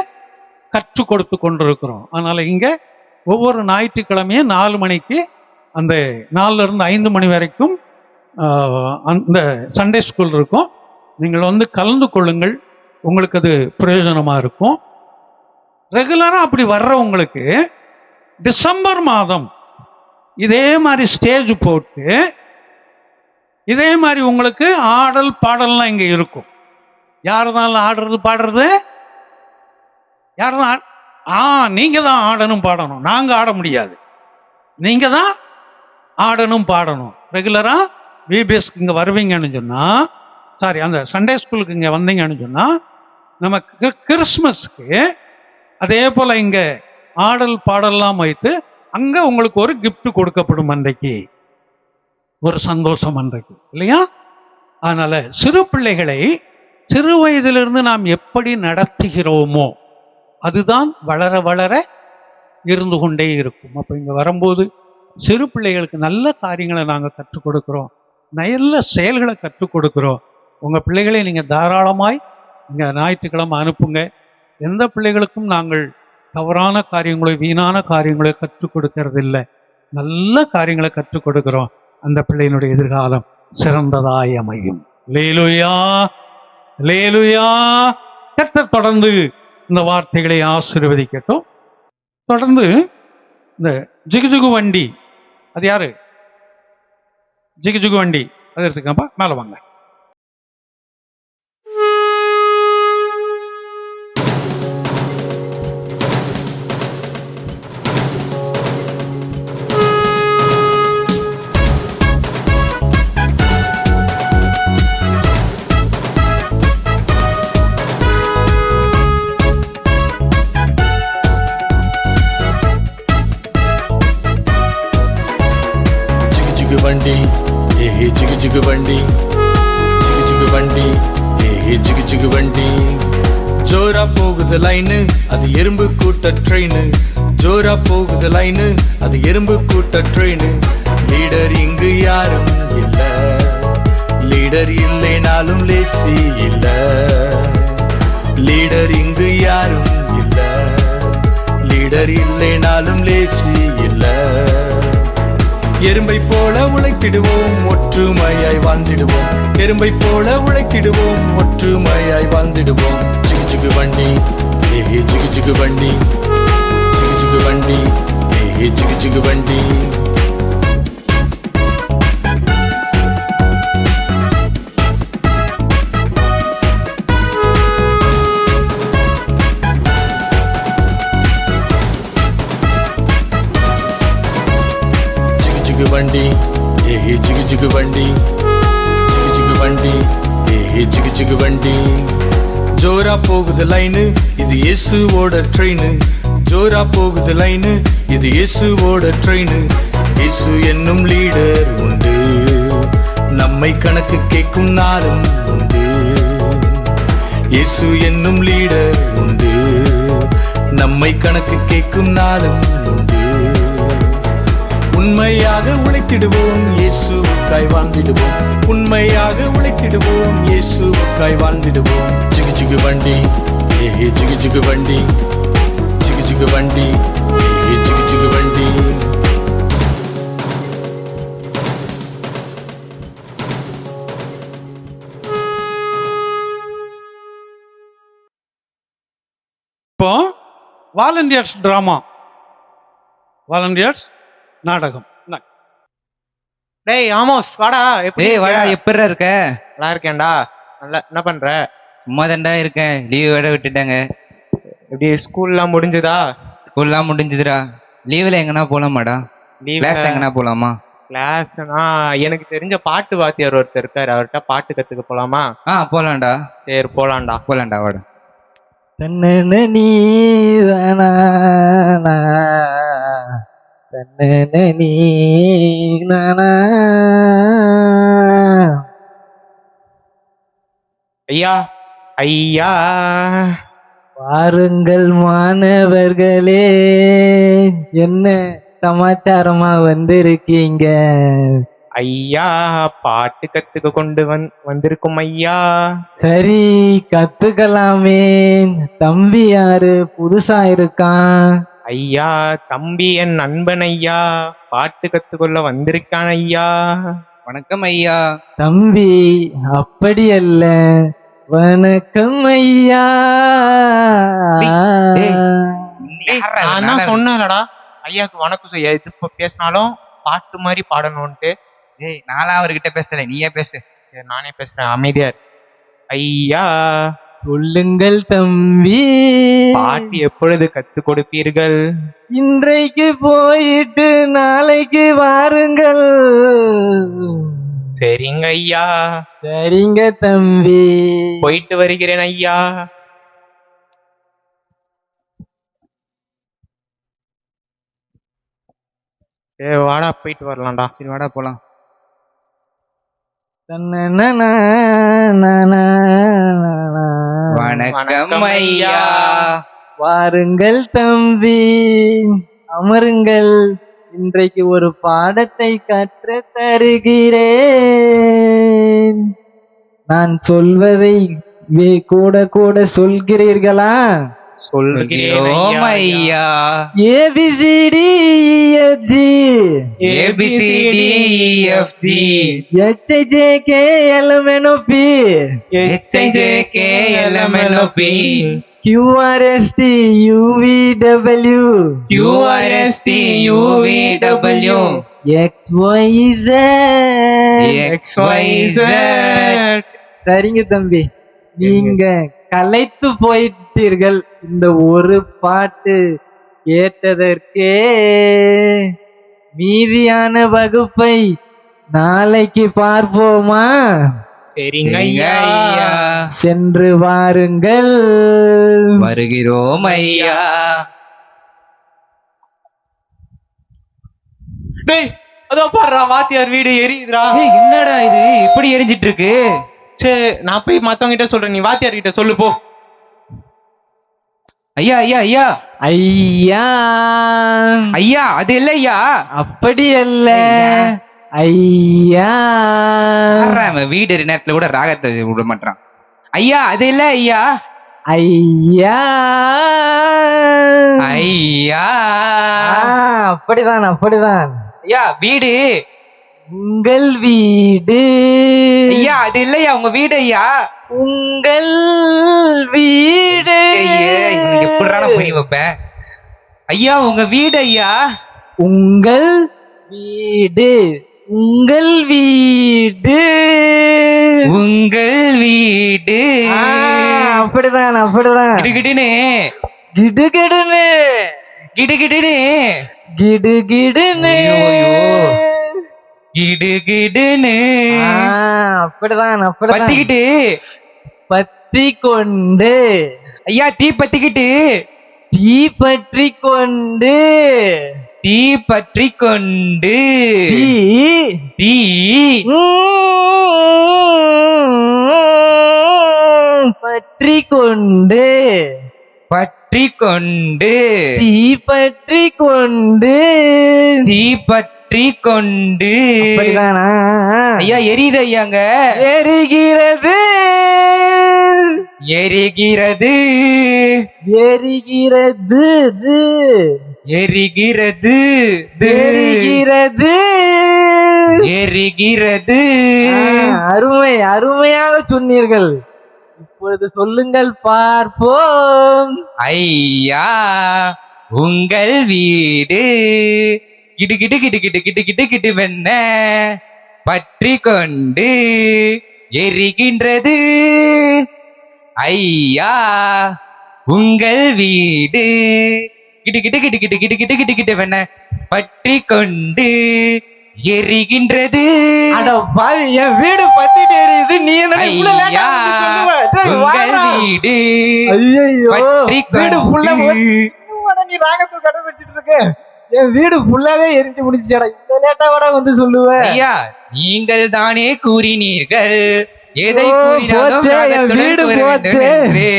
Speaker 1: கற்றுக் கொடுத்து கொண்டிருக்கிறோம். அதனால இங்க ஒவ்வொரு ஞாயிற்றுக்கிழமையும் 4 மணிக்கு அந்த 4ல இருந்து 5 மணி வரைக்கும் அந்த சண்டே ஸ்கூல் இருக்கும். நீங்கள் வந்து கலந்து கொள்ளுங்கள், உங்களுக்கு அது பிரயோஜனமா இருக்கும். ரெகுலரா அப்படி வர்றவங்களுக்கு டிசம்பர் மாதம் இதே மாதிரி ஸ்டேஜ் போட்டு இதே மாதிரி உங்களுக்கு ஆடல் பாடல்லாம் இங்க இருக்கும். யாருனாலும் ஆடுறது பாடுறது, யாருதான் நீங்க தான் ஆடணும் பாடணும், நாங்க ஆட முடியாது. நீங்க தான் ஆடணும் பாடணும். ரெகுலரா விபிஎஸ்க்கு இங்க வருவீங்கன்னு சொன்னா, சாரி அந்த சண்டே ஸ்கூலுக்கு இங்க வந்தீங்கன்னு சொன்னா, நமக்கு கிறிஸ்மஸ்க்கு அதே போல இங்க ஆடல் பாடல்லாம் வைத்து அங்க உங்களுக்கு ஒரு gift கொடுக்கப்படும். அன்றைக்கு ஒரு சந்தோஷம் அன்றைக்கு, இல்லையா? அதனால சிறு பிள்ளைகளை சிறு வயதிலிருந்து நாம் எப்படி நடத்துகிறோமோ அதுதான் வளர வளர இருந்து கொண்டே இருக்கும். அப்ப இங்க வரும்போது சிறு பிள்ளைகளுக்கு நல்ல காரியங்களை நாங்கள் கற்றுக் கொடுக்கிறோம், நல்ல செயல்களை கற்றுக் கொடுக்கிறோம். உங்க பிள்ளைகளை நீங்க தாராளமாய் இங்க ஞாயிற்றுக்கிழமை அனுப்புங்க. எந்த பிள்ளைகளுக்கும் நாங்கள் தவறான காரியங்களோ வீணான காரியங்களோ கற்றுக் கொடுக்கறது இல்லை, நல்ல காரியங்களை கற்றுக் கொடுக்கிறோம். அந்த பிள்ளையினுடைய எதிர்காலம் சிறந்ததாய் அமையும். அல்லேலூயா, அல்லேலூயா. கர்த்தர் தொடர்ந்து இந்த வார்த்தைகளை ஆசீர்வதிக்கட்டும். தொடர்ந்து இந்த ஜிகுஜிகு வண்டி, அது யாரு? ஜிகுஜிகு வண்டி அது எடுத்துக்கப்பா, மேல வாங்க.
Speaker 4: வண்டி ஏஹே ஜிகு ஜிகு வண்டி, ஜிகு ஜிகு வண்டி ஏஹே ஜிகு ஜிகு வண்டி. ஜோரா போகுது லைனு, அது எறும்பு கூட்ட ட்ரெயின். ஜோரா போகுது லைனு, அது எறும்பு கூட்ட ட்ரெயின். லீடர் இங்கு யாரும் இல்ல, லீடர் இல்லைனாலும் லேசி இல்ல. லீடர் இங்கு யாரும் இல்ல, லீடர் இல்லைனாலும் லேசி இல்ல. எறும்பை போல உழைத்திடுவோம், ஒற்றுமையாய் வாழ்ந்திடுவோம். எறும்பை போல உழைத்திடுவோம், ஒற்றுமையாய் வாழ்ந்திடுவோம். ஜிகு ஜிகு வண்டி ஏஹே ஜிகு ஜிகு வண்டி, ஜிகு ஜிகு வண்டி ஏஹே ஜிகு ஜிகு வண்டி. வண்டி ஏஹே ஜிகு ஜிகு வண்டி, ஜிகு ஜிகு வண்டி ஏஹே ஜிகு ஜிகு வண்டி. ஜோரா போகுது லைனு, இது இயேசுவோட ட்ரெயின். ஜோரா போகுது லைனு, இது இயேசுவோட ட்ரெயின். இயேசு என்னும் லீடர் உண்டு, நம்மை கணக்கு கேட்கும் நாளும் உண்டு. இயேசு என்னும் லீடர் உண்டு, நம்மை கணக்கு கேட்கும் நாளும் உண்டு.
Speaker 8: உண்மையாக உழைத்திடுவோம், இயேசுவுக்காய் வாழ்ந்திடுவோம். உண்மையாக உழைத்திடுவோம், இயேசுவுக்காய் வாழ்ந்திடுவோம். ஜிகு ஜிகு வண்டி, ஏ ஜிகு ஜிகு வண்டி, ஜிகு ஜிகு வண்டி, ஏ ஜிகு ஜிகு வண்டி.
Speaker 1: இப்போ வாலண்டியர்ஸ் டிராமா, வாலண்டியர்ஸ் நாடகம்.
Speaker 9: டேய் ஆமோஸ் வாடா. எப்படி
Speaker 10: டேய் வாடா,
Speaker 9: இருக்க?
Speaker 10: எப்படிடா இருக்க?
Speaker 9: நல்லா இருக்கேன்டா. நல்லா என்ன பண்ற?
Speaker 10: சும்மா தான்டா இருக்கேன். லீவ் வேற விட்டுட்டாங்க.
Speaker 9: எப்படி ஸ்கூல்லாம் முடிஞ்சுதா?
Speaker 10: ஸ்கூல்லாம் முடிஞ்சுதுடா. லீவ்ல எங்கனா போலாமாடா? கிளாஸ் எங்கனா போலாமா?
Speaker 9: கிளாஸ்னா எனக்கு தெரிஞ்ச பாட்டு வாத்தியார் ஒருத்தர் இருக்காரு, அவர்கிட்ட பாட்டு கத்துக்க போலாமா?
Speaker 10: போலாம்டா.
Speaker 9: சரி போலாம்டா.
Speaker 10: போலாம்டா வாடா.
Speaker 11: தன்னன நீதானா, தன்னன நீதானா.
Speaker 9: ஐயா ஐயா
Speaker 11: வாருங்கள் மாணவர்களே, என்ன சமாச்சாரமா வந்திருக்கீங்க?
Speaker 9: ஐயா பாட்டு கத்துக்க கொண்டு வந்திருக்கும் ஐயா.
Speaker 11: சரி, கத்துக்கலாமே. தம்பி யாரு புதுசா இருக்கான்?
Speaker 9: ஐயா தம்பி என் நண்பன் ஐயா, பாட்டு கத்துக்கொள்ள வந்திருக்கான் ஐயா.
Speaker 10: வணக்கம் ஐயா.
Speaker 11: தம்பி அப்படி அல்ல, வணக்கம் ஐயா.
Speaker 9: நான் தான் சொன்னேன்டா ஐயாக்கு வணக்கம் செய்ய, இது இப்ப பேசினாலும் பாட்டு மாதிரி பாடணும்ட்டு.
Speaker 10: டேய் நான்லாம் அவர்கிட்ட பேசல, நீயே பேசு.
Speaker 9: சரி நானே பேசுறேன், அமைதியா இரு. ஐயா
Speaker 11: சொல்லுங்கள் தம்பி,
Speaker 9: பாட்டு எப்பொழுது கத்து கொடுப்பீர்கள்?
Speaker 11: இன்றைக்கு போயிட்டு நாளைக்கு வாருங்கள்.
Speaker 9: சரிங்க ஐயா.
Speaker 11: சரிங்க தம்பி.
Speaker 9: போயிட்டு வருகிறேன் ஐயா. சரி வாடா போயிட்டு வரலாம்டா.
Speaker 10: சரி வாடா போலாம். வணக்கம் ஐயா.
Speaker 11: வாருங்கள் தம்பி, அமருங்கள். இன்றைக்கு ஒரு பாடத்தை கற்றுத் தருகிறேன். நான் சொல்வதை கூட கூட சொல்கிறீர்களா?
Speaker 10: சொல்கிறோம் ஐயா.
Speaker 11: ABCD EFG
Speaker 10: ABCD EFG
Speaker 11: HIJK LMNOP
Speaker 10: HIJK LMNOP
Speaker 11: QRST UVW
Speaker 10: QRST UVW
Speaker 11: XYZ
Speaker 10: XYZ.
Speaker 11: சரிங்க தம்பி, நீங்க கலைத்து போயிட்டீர்கள். இந்த ஒரு பாட்டு கேட்டதற்கே மீதியான வகுப்பை நாளைக்கு பார்ப்போமா?
Speaker 9: சரிங்க
Speaker 10: ஐயா.
Speaker 11: சென்று வாருங்கள்.
Speaker 10: வருகிறோம் ஐயா.
Speaker 9: டேய் அதோ பாருடா, வாத்தியார் வீடு எரியுதுடா.
Speaker 10: ஏய் என்னடா இது இப்படி எரிஞ்சிட்டு இருக்கு?
Speaker 9: சரி நான் போய் மத்தவங்க கிட்ட சொல்றேன், நீ வாத்தியார் கிட்ட சொல்லு போ.
Speaker 10: ஐயா ஐயா ஐயா
Speaker 11: ஐயா
Speaker 10: ஐயா அது இல்ல ஐயா.
Speaker 11: அப்படி அல்ல ஐயா.
Speaker 10: வீடு நேரத்துல கூட ராகத்தை விட மாட்டான். ஐயா அது இல்ல ஐயா.
Speaker 11: ஐயா
Speaker 10: ஐயா
Speaker 11: அப்படிதான் அப்படிதான்.
Speaker 10: ஐயா வீடு.
Speaker 11: உங்கள் வீடு.
Speaker 10: ஐயா அது இல்லையா உங்க வீடு ஐயா.
Speaker 11: உங்கள் வீடு.
Speaker 10: எப்படிறான புரிய வைப்பேன். ஐயா உங்க வீடு ஐயா.
Speaker 11: உங்கள் வீடு. உங்கள் வீடு.
Speaker 10: உங்கள் வீடு.
Speaker 11: அப்படிதான் அப்படிதான்.
Speaker 10: கிடுகிடுன்னு
Speaker 11: கிடுகிடுன்னு
Speaker 10: கிடுகிடுன்னு
Speaker 11: கிடுகிடுன்னு
Speaker 10: கிடுகிடுன்னு
Speaker 11: அப்படிதான் அப்படிதான்.
Speaker 10: பத்திக்கிட்டு
Speaker 11: பற்றி கொண்டு.
Speaker 10: ஐயா தீ பத்திக்கிட்டு.
Speaker 11: தீ பற்றி கொண்டு.
Speaker 10: தீ பற்றி கொண்டு.
Speaker 11: தீ பற்றி கொண்டு.
Speaker 10: பற்றி கொண்டு.
Speaker 11: தீ பற்றி கொண்டு.
Speaker 10: தீ பற்றி பற்றி கொண்டு
Speaker 11: அப்படிதானா?
Speaker 10: ஐயா எரியுது ஐயாங்க.
Speaker 11: எரிகிறது
Speaker 10: எரிகிறது
Speaker 11: எரிகிறது
Speaker 10: எரிகிறது
Speaker 11: எரிகிறது.
Speaker 10: எரிகிறது.
Speaker 11: அருமை, அருமையாக சொன்னீர்கள். இப்பொழுது சொல்லுங்கள் பார்ப்போம்.
Speaker 10: ஐயா உங்கள் வீடு கிடு கிடு கிடு கிடு கிடு கிடு கிடு வெண்ண பற்றி கொண்டு எரிகின்றது. ஐயா உங்கள் வீடு கிடு கிடு கிடு கிடு கிடு கிடு கிடு கிடு வெண்ண பற்றி கொண்டு எரிகின்றது.
Speaker 11: அட பாவி, என் வீடு பத்திட்டு எரியுது, நீ என்ன இவ்வளவு late ஆ
Speaker 10: ஐயா
Speaker 11: வந்து சொல்லுவ? டேய்,
Speaker 10: உங்கள்
Speaker 11: வாடா.
Speaker 10: வீடு
Speaker 11: ஐயையோ,
Speaker 10: பற்றி
Speaker 11: வீடு ஃபுல்லா
Speaker 10: கொண்டு
Speaker 11: நீ ராகத்தை கடைபிடிச்சிட்டு இருக்க. என் வீடு ஃபுல்லாவே எரிஞ்சு முடிஞ்சுடா. இந்த லேட்டா வாடா வந்து சொல்லுவ?
Speaker 10: ஐயா நீங்கள் தானே கூறினீர்கள் எதை
Speaker 11: ஓ,
Speaker 10: கூறினாலும்
Speaker 11: போச்சே, என்
Speaker 10: ராகத்துடன்
Speaker 11: வீடு
Speaker 10: கூற வேண்டும்
Speaker 11: போச்சே.
Speaker 10: என்று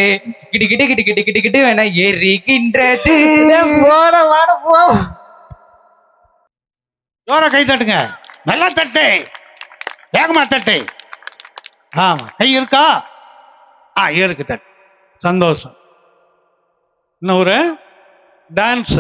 Speaker 10: கிடு கிடு கிடு கிடு கிடு கிடு என எரிகின்றது.
Speaker 11: டேய், போடா, வாடா, போ.
Speaker 1: ஜோரா கை தட்டுங்க, நல்லா தட்டு, வேகமா தட்டு. ஆமா, கை இருக்கா? இருக்கு, தட்டு. சந்தோஷம். இன்னும் ஒரு டான்ஸ்.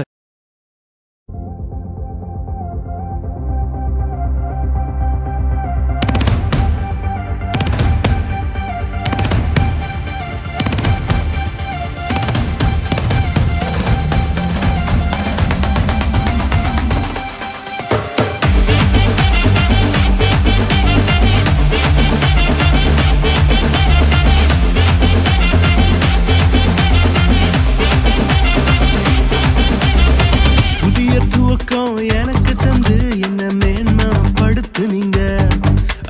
Speaker 8: புதிய துவக்கம் எனக்கு தந்து என்ன மேன்மைப்படுத்துனீங்க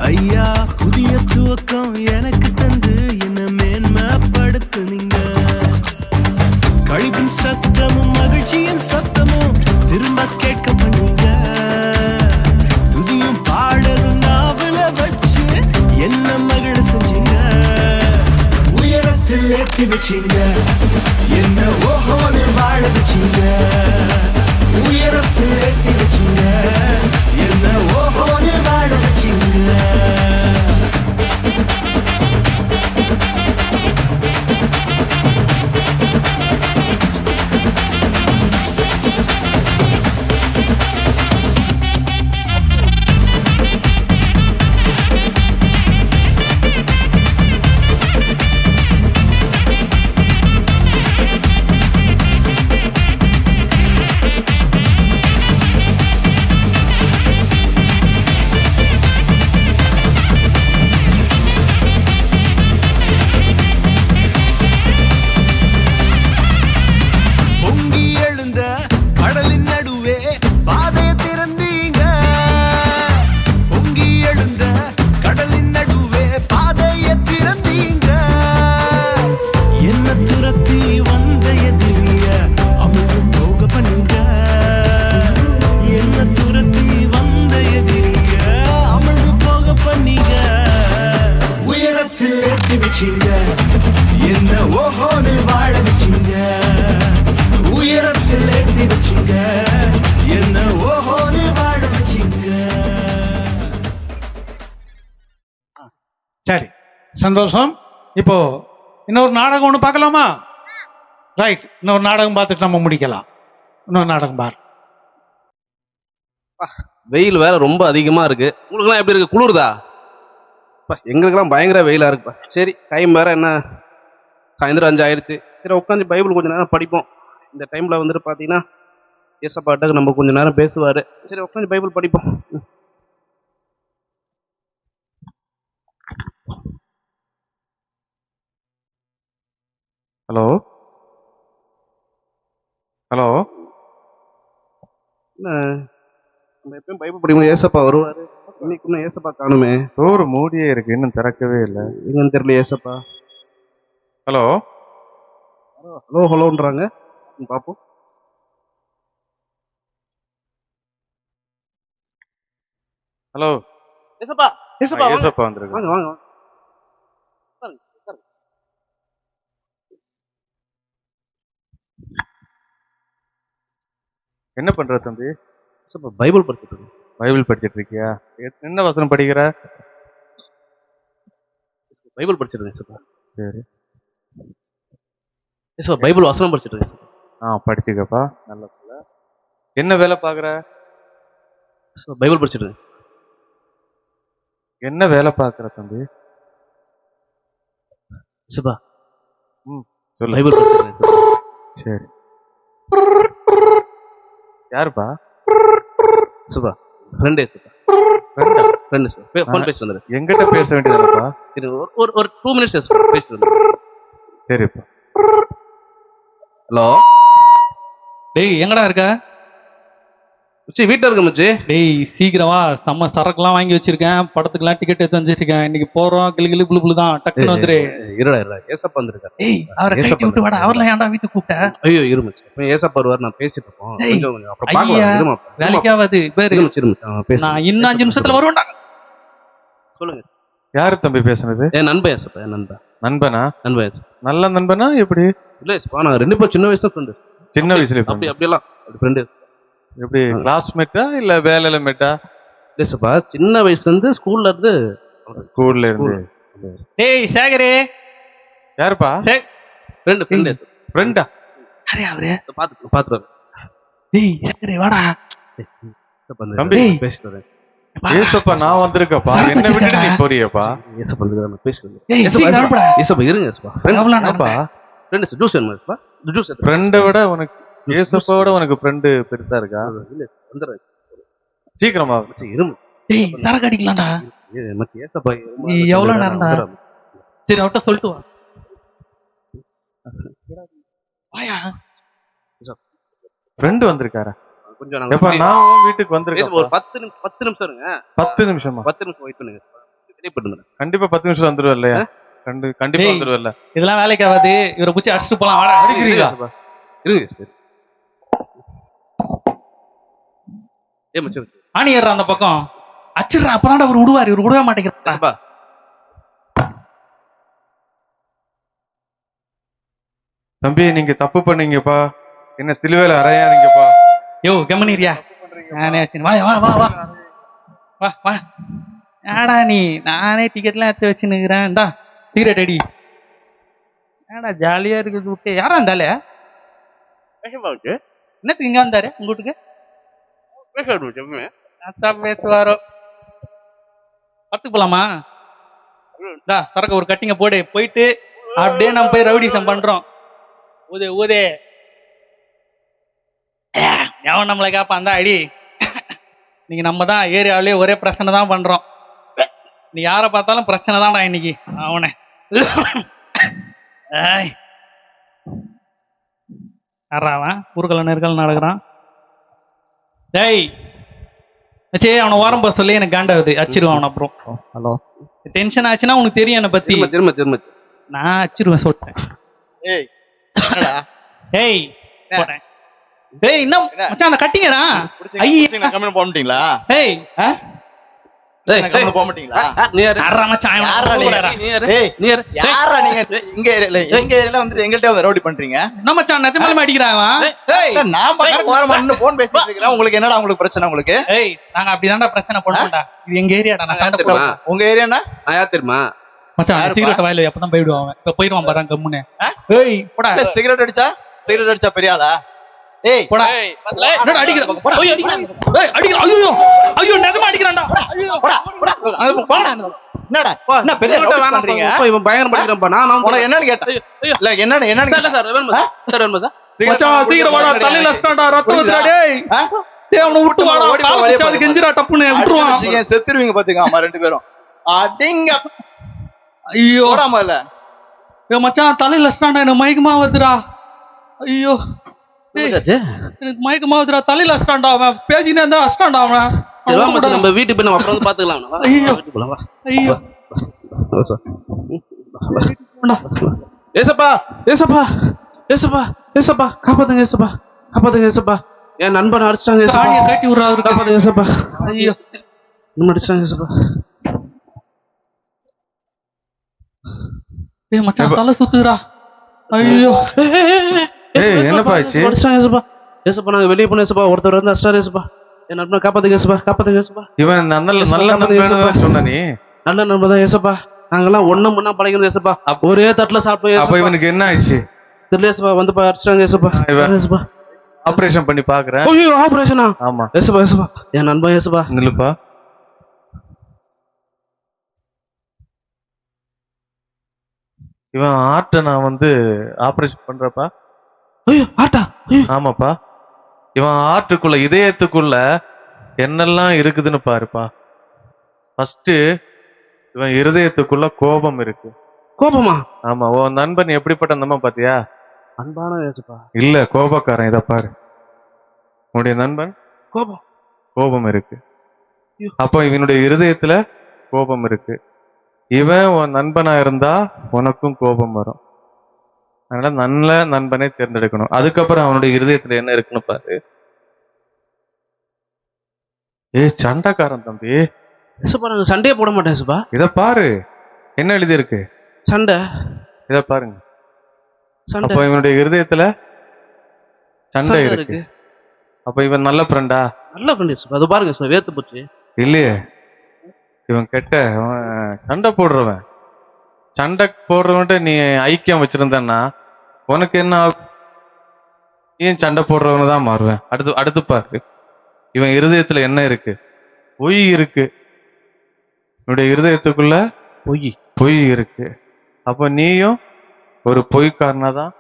Speaker 8: ஐயா. புதிய துவக்கம் எனக்கு தந்து என்ன மேன்மைப்படுத்துனீங்க. கழிவின் சத்தமும் மகிழ்ச்சியின் சத்தமும் திரும்ப கேட்க பண்ணீங்க. துதியும் பாடலும் நாவல வச்சு என்ன மகிழ செஞ்சீங்க. உயரத்தில் ஏற்றி வச்சீங்க, என்ன ஓஹோன்னு வாழ வச்சீங்க. உயரத்தில் ஏற்றி வச்சீங்க, என்ன ஓஹோன்னு வாழ வச்சீங்க. பொங்கி எழுந்த கடலின் நடுவே பாதையை திறந்தீங்க. பொங்கி எழுந்த கடலின் நடுவே பாதையை திறந்தீங்க. என்ன துரத்தி வந்த எதிரிய அமுது போக பண்ணீங்க. என்ன துரத்தி வந்த எதிரிய அமுது போக பண்ணீங்க. உயரத்தில் ஏற்றி வச்சீங்க, என்ன ஓஹோன்னு வாழ வச்சீங்க. உயரத்தில் ஏற்றி வச்சீங்க, என்ன ஓஹோன்னு வாழ வச்சீங்க.
Speaker 1: சரி, சந்தோஷம். இப்போ இன்னொரு நாடகம் ஒன்று பார்க்கலாமா? ரைட், இன்னொரு நாடகம் பார்த்துட்டு நம்ம முடிக்கலாம். இன்னொரு நாடகம் பாரு.
Speaker 12: வெயில் வேற ரொம்ப அதிகமா இருக்கு. உங்களுக்குலாம் எப்படி இருக்கு? குளிருதா? எங்களுக்கெல்லாம் பயங்கர வெயிலா இருக்குப்பா. சரி, டைம் வேற என்ன, சாயந்தரம் 5 ஆயிடுச்சு. சரி, உட்காந்து பைபிள் கொஞ்ச நேரம் படிப்போம். இந்த டைம்ல வந்துட்டு பாத்தீங்கன்னா ஏசப்பாட்டுக்கு நம்ம கொஞ்ச நேரம் பேசுவாரு. சரி, உட்காந்து பைபிள் படிப்போம்.
Speaker 13: ஹலோ ஹலோ,
Speaker 12: என்ன நம்ம எப்பயும் பைபிள் படிக்கும் ஏசப்பா வருவாரு. இன்னைக்கு இன்னும் ஏசப்பா காணுமே.
Speaker 13: டோர் மூடியே இருக்கு, இன்னும் திறக்கவே இல்லை.
Speaker 12: எங்கன்னு தெரியல ஏசப்பா.
Speaker 13: ஹலோ
Speaker 12: ஹலோ ஹலோன்றாங்க, பார்ப்போம்.
Speaker 13: ஹலோ,
Speaker 12: ஏசப்பா ஏசப்பா வாங்க.
Speaker 13: ஏசப்பா வந்திருக்கு.
Speaker 12: வாங்க வாங்க வாங்க. உட்காருங்க, உட்காருங்க.
Speaker 13: என்ன பண்ற தம்பி?
Speaker 12: ஏசப்பா பைபிள் படிச்சுட்டு இருக்கேன்.
Speaker 13: பைபிள் படிச்சிட்டு இருக்கியா? என்ன வசனம் படிக்கிற?
Speaker 12: பைபிள் படிச்சிட்டு இருக்கேன் ஏசப்பா.
Speaker 13: சரி.
Speaker 12: ஏசப்பா பைபிள் வசனம் படிச்சிட்டு இருக்கேன் ஏசப்பா.
Speaker 13: படிச்சுக்கப்பா. நல்ல பிள்ளை. என்ன வேலை பாக்குற?
Speaker 12: ஏசப்பா பைபிள் படிச்சிட்டு இருக்கேன் ஏசப்பா.
Speaker 13: என்ன வேலை பாக்குற தம்பி?
Speaker 12: ஏசப்பா
Speaker 13: சொல்லு.
Speaker 12: பைபிள் படிச்சிட்டு இருக்கேன் ஏசப்பா.
Speaker 13: சரி. யாருப்பா?
Speaker 12: ஏசப்பா ஃப்ரெண்ட் ஏசப்பா. ஃப்ரெண்ட் சார் ஃபோன் பேசி வந்துரு.
Speaker 13: எங்கிட்ட பேச வேண்டியதானப்பா?
Speaker 12: இது ஒரு 2 மினிட்ஸ் ஏசப்பா பேசி வந்துரு.
Speaker 13: சரிப்பா.
Speaker 12: ஹலோ
Speaker 1: டேய் எங்கடா இருக்க?
Speaker 12: மச்சி வீட்டில் இருக்க மச்சி.
Speaker 1: டேய் சீக்கிரமா செம்ம சரக்குலாம் வாங்கி வச்சிருக்கேன், படத்துக்குலாம் டிக்கெட் எடுத்து வச்சிருக்கேன். இன்னைக்கு போறோம், கிளு புளு தான், டக்குன்னு வந்துரு.
Speaker 12: இருடா ஏசப்பா வந்திருக்காரு.
Speaker 1: ஏய் அவரை கைட்டி விட்டு வாடா, அவர்லாம் ஏன்டா வீட்டுக்கு கூப்பிட்ட?
Speaker 12: ஐயோ இரு மச்சி, இப்போ ஏசப்பா வருவார், நான் பேசிட்டு இருப்போம். கொஞ்சம் அப்புறம்
Speaker 1: ஐயா,
Speaker 12: பார்க்கலாம். இருமா
Speaker 1: வேலைக்காவது பேரு.
Speaker 12: இரு மச்சி, பேசு.
Speaker 1: நான் இன்னும் 5 நிமிஷத்துல வருவேன்டா.
Speaker 12: சொல்லுங்க.
Speaker 13: யாரு தம்பி பேசுனது?
Speaker 12: என் நண்பன் ஏசப்பா, என் நண்பன்.
Speaker 13: நண்பனா?
Speaker 12: நண்பன் ஏசப்பா.
Speaker 13: நல்ல நண்பனா எப்படி?
Speaker 12: இல்லை ஏசப்பா, நான் 2 பேரும் சின்ன வயசுல ஃப்ரெண்டு.
Speaker 13: சின்ன வயசுல
Speaker 12: அப்படியெல்லாம் ஃப்ரெண்டு.
Speaker 13: எப்படி கிளாஸ்மேட்டா இல்ல வேலையில மேட்டா?
Speaker 12: ஏசப்பா சின்ன வயசுல இருந்து ஸ்கூல்ல இருந்து.
Speaker 13: ஸ்கூல்ல இருந்து.
Speaker 1: டேய் சேகரே.
Speaker 13: யாருப்பா?
Speaker 12: ஃப்ரெண்டு.
Speaker 13: ஃப்ரெண்டா?
Speaker 1: அரே அவரே
Speaker 12: பாத்துட்டு.
Speaker 1: டேய் சேகரே வாடா.
Speaker 13: தம்பி
Speaker 12: பேசிட்டு வரேன்.
Speaker 13: ஏசப்பா நான் வந்திருக்கப்பா. என்ன விட்டுட்டு நீ போறியப்பா?
Speaker 12: ஏசப்பா நான் பேசிட்டு
Speaker 1: ஏய் சீக்கிரம் வாடா.
Speaker 12: ஏசப்பா இருங்க ஏசப்பா.
Speaker 13: ஃப்ரெண்டா?
Speaker 12: ஃப்ரெண்டு ஜூஸ் வேணுமா ஏசப்பா? ஜூஸ் எடுத்து.
Speaker 13: ஃப்ரெண்டை விட உனக்கு ஏசப்பாவோட உனக்கு ஃப்ரெண்டு பெருசா இருக்கா?
Speaker 12: இல்ல வந்துடுறேன்.
Speaker 13: சீக்கிரமா
Speaker 12: மச்சி இருங்க.
Speaker 1: டேய் சரக்கு அடிக்கலாம்டா.
Speaker 12: மச்சி ஏசப்பா
Speaker 1: நீ எவ்வளவு நேரம்டா? சரி அவட்ட சொல்லிட்டு வா. வாயா.
Speaker 13: ஃப்ரெண்டு வந்திருக்காரா?
Speaker 12: கொஞ்சம்
Speaker 13: எப்ப நான் உன் வீட்டுக்கு வந்திருக்கேன்.
Speaker 12: ஒரு 10 நிமிஷம் இருங்க.
Speaker 13: 10 நிமிஷமா?
Speaker 12: 10 நிமிஷம் வெயிட் பண்ணுங்க. தெரியப்படுங்க.
Speaker 13: கண்டிப்பா 10 நிமிஷம் வந்துருவ இல்லையா? கண்டிப்பா வந்துருவல்ல.
Speaker 1: இதெல்லாம் வேலைக்கு ஆகாது. இவரை புடிச்சு அடிச்சிட்டு போலாம் வாடா.
Speaker 13: அடிக்கிறீங்களா?
Speaker 12: இருங்க சரி. மச்சி
Speaker 1: ஆணி ஏறா அந்த பக்கம் அச்சிடுறா, அப்பதான்டா அவர் விடுவாரு. இவர் விடவே மாட்டேங்கிறா.
Speaker 12: ஏசப்பா
Speaker 13: தம்பி நீங்க தப்பு பண்ணீங்கப்பா. என்ன சிலுவையில அறையாதீங்கப்பா.
Speaker 1: யோ கம்மனிரியா. நானே வச்சு வா வா வா வா வா வா. ஏடா நீ, நானே டிக்கெட்லாம் எடுத்து வச்சுன்னுக்குறேன்டா. சிகரெட் அடி. ஏடா ஜாலியா இருக்குது விட்டு. யாரா இருந்தாலே? என்னத்துக்கு இங்க வந்தாரு உங்க வீட்டுக்கு? பேசுவாரோ. பத்துக்கு போலாமா? சரக்கு ஒரு கட்டிங்க போடு. போயிட்டு அப்படியே நம்ம போய் ரவுடிசம் பண்றோம். ஊதே எவன் நம்மளை கேப்பான் தான் அடி. இன்னைக்கு நம்ம தான் ஏரியாவிலே ஒரே பிரச்சனை தான் பண்றோம். நீ யாரை பார்த்தாலும் பிரச்சனை தான்டா இன்னைக்கு. அவனை யாராவன் ஊர்கல நெருக்கல் நடக்கிறான். டேய் சே அவனை ஓரம் போக சொல்லி எனக்கு காண்டாகுது. அச்சிருவான் அவனை. அப்புறம்
Speaker 11: ஹலோ
Speaker 1: டென்ஷன் ஆச்சுன்னா உனக்கு தெரியும் என்னை பத்தி.
Speaker 12: திரும்ப
Speaker 1: நான் அச்சிருவேன் சொல்லிட்டேன்.
Speaker 11: ஏய் என்னடா?
Speaker 1: ஏய் போறேன். டேய் இன்னும் மச்சான் அந்த கட்டிங்கடா.
Speaker 11: ஐயா கமெண்ட் போட மாட்டீங்களா?
Speaker 1: ஏய்
Speaker 11: கமெண்ட் போட மாட்டீங்களா?
Speaker 12: நீ யாரு?
Speaker 1: யாரா மச்சான் இவன்?
Speaker 11: யாரா நீ?
Speaker 12: நீ யாரு?
Speaker 11: ஏய்
Speaker 12: நீ யாரு?
Speaker 11: யாரா நீங்க? எங்க ஏரியால வந்து எங்கள்ட்ட வந்து ரவுடி பண்றீங்க?
Speaker 1: என்ன மச்சான் நிஜமாலுமே அடிக்கிறான் அவன்? ஏய்
Speaker 11: நான் பக்கம் ஓரமா நின்னு போன் பேசிட்டு இருக்கேன். உங்களுக்கு என்னடா உங்களுக்கு பிரச்சனை உங்களுக்கு?
Speaker 1: ஏய் நாங்க அப்படிதான்டா பிரச்சனை பண்ணுவோம்டா. இது எங்க ஏரியாடா. நான் சண்டை
Speaker 12: தெரியுமா?
Speaker 1: போடுறேன்.
Speaker 11: உங்க ஏரியானா?
Speaker 12: நான் யார் தெரியுமா?
Speaker 1: மச்சான்
Speaker 11: யாருப்பா?
Speaker 1: சிகரெட் வாயில எப்பதான் போயிடுவான் அவன். இப்ப போயிடுவான் பாரு கம்முனே. ஏய் போடா
Speaker 11: இல்ல சிகரெட் அடிச்சா பெரிய ஆளா? ஏய்
Speaker 1: போடா. என்னடா அடிக்கிற? போய் அடிக்கிறான். ஏய் அடிக்கிறான். ஐயோ நிஜமா அடிக்கிறான்டா.
Speaker 11: போடா போடா. என்னடா என்ன பெரிய ரவுடி பண்றீங்க?
Speaker 12: இவன் பயங்கரம் படிக்கிறான்ப்பா. நான்
Speaker 11: உனக்கு என்னன்னு கேட்டேன். இல்ல என்னன்னு
Speaker 12: இல்ல சார் வேணுமா சார்? வேணுமா சார்?
Speaker 1: மச்சான் சீக்கிரம் வாடா. தலையில அடிச்சான்டா. ரத்தம் வருதுடா டேய். டேய் அவனை விட்டு வாடா. கால் வச்சு அது கெஞ்சிரா டப்புன்னு விட்டுருவான்.
Speaker 11: அடிச்சு செத்துருவீங்க பாத்துங்க அம்மா 2 பேரும். அடிங்க.
Speaker 1: ஐயோ
Speaker 11: போடாம இல்ல.
Speaker 1: ஏய் மச்சான் தலையில அடிச்சான்டா. எனக்கு மயக்கமா வருதுடா. ஐயோ எனக்கு மயக்கமா வருதுடா. தலையில அடிச்சான்டா அவன். பேசினே இருந்தா அடிச்சான்டா அவன்.
Speaker 12: சரி வா மச்சான், நம்ம வீட்டுக்கு போய் நம்ம அப்புறம் வந்து பாத்துக்கலாம்.
Speaker 1: ஐயோ
Speaker 12: வீட்டுக்கு போலாம் வா.
Speaker 1: ஐயோ
Speaker 12: ஏசப்பா ஏசப்பா ஏசப்பா ஏசப்பா காப்பாத்துங்க ஏசப்பா, காப்பாத்துங்க ஏசப்பா. என் நண்பன் அடிச்சிட்டாங்க ஏசப்பா.
Speaker 1: சாணியை கட்டி விடுறா அவருக்கு.
Speaker 12: காப்பாத்துங்க ஏசப்பா.
Speaker 1: ஐயோ
Speaker 12: நம்ம அடிச்சிட்டாங்க ஏசப்பா.
Speaker 1: ஏய் மச்சான் தலை சுத்துறா. ஐயோ
Speaker 13: ஏய் என்னப்பா ஆச்சு?
Speaker 12: அடிச்சிட்டாங்க ஏசப்பா. ஏசப்பா நாங்க வெளியே போனோம் ஏசப்பா. ஒருத்தர் வந்து அடிச்சாரு ஏசப்பா. என் நண்பனை காப்பாத்துங்க ஏசப்பா, காப்பாத்துங்க ஏசப்பா.
Speaker 13: இவன் நல்ல
Speaker 12: ஏசப்பா,
Speaker 13: நல்ல
Speaker 12: காப்பாத்துங்க
Speaker 13: நண்பன்
Speaker 12: ஏசப்பா.
Speaker 13: சொன்ன நீ.
Speaker 12: நல்ல நண்பன் தான் ஏசப்பா. நாங்கெல்லாம் ஒண்ணும் முன்னா பழகிறது ஏசப்பா. ஒரே தட்டுல சாப்பிட்டோம்
Speaker 13: அப்ப
Speaker 12: ஏசப்பா.
Speaker 13: இவனுக்கு என்ன ஆயிடுச்சு?
Speaker 12: தெரியல ஏசப்பா, வந்து அடிச்சிட்டாங்க ஏசப்பா.
Speaker 13: இவன்
Speaker 12: ஏசப்பா.
Speaker 13: ஆபரேஷன் பண்ணி பாக்குறேன்.
Speaker 12: ஐயோ, ஆபரேஷனா?
Speaker 13: ஆமா,
Speaker 12: ஏசப்பா ஏசப்பா, என் நண்பன் ஏசப்பா.
Speaker 13: நில்லுப்பா. இவன் ஆர்ட்ட நான் வந்து ஆபரேஷன் பண்றப்பா.
Speaker 12: ஐயோ, ஆட்டா. ஐயோ.
Speaker 13: ஆமாப்பா, இவன் ஆர்ட்டுக்குள்ள இதயத்துக்குள்ள என்னெல்லாம் இருக்குதுன்னு பாருப்பா. ஃபர்ஸ்ட் இவன் இருதயத்துக்குள்ள கோபம் இருக்கு.
Speaker 12: கோபமா?
Speaker 13: ஆமா, உன் நண்பன் எப்படிப்பட்ட நண்பன் பாத்தியா?
Speaker 12: அன்பான ஏசப்பா.
Speaker 13: இல்ல, கோபக்காரன். இத பாரு, உன்னுடைய நண்பன்
Speaker 12: கோபம்.
Speaker 13: கோபம் இருக்கு.
Speaker 12: ஐயோ.
Speaker 13: அப்போ இவனுடைய இருதயத்துல கோபம் இருக்கு. இவன் உன் நண்பனா இருந்தா உனக்கும் கோபம் வரும். அதனால நல்ல நண்பனை தேர்ந்தெடுக்கணும். அதுக்கப்புறம் அவனுடைய இருதயத்துல என்ன இருக்குன்னு பாரு. சண்டைக்காரன் தம்பி.
Speaker 12: ஏசப்பா, நாங்க சண்டையே போட மாட்டேன் ஏசப்பா.
Speaker 13: இத பாரு, என்ன எழுதி இருக்கு?
Speaker 12: சண்டை.
Speaker 13: இத பாருங்க.
Speaker 12: சண்டை.
Speaker 13: அப்ப இவனுடைய இருதயத்துல சண்டை இருக்கு. அப்ப இவன் நல்ல ஃப்ரெண்டா?
Speaker 12: நல்ல ஃப்ரெண்ட் ஏசப்பா. அது பாருங்க ஏசப்பா, வேத்து போச்சு.
Speaker 13: இல்லையே, இவன் கெட்ட சண்டை போடுறவன். சண்டை போடுறவன்ட்ட நீ ஐக்கியம் வச்சிருந்தன்னா உனக்கு என்ன ஆகும்? ஏன் சண்டை போடுறவனு தான் மாறுவேன். அடுத்து பாரு, இவன் இருதயத்துல என்ன இருக்கு? பொய் இருக்கு. என்னுடைய இருதயத்துக்குள்ள பொய் இருக்கு. அப்ப நீயும் ஒரு பொய்க்காரனா தான்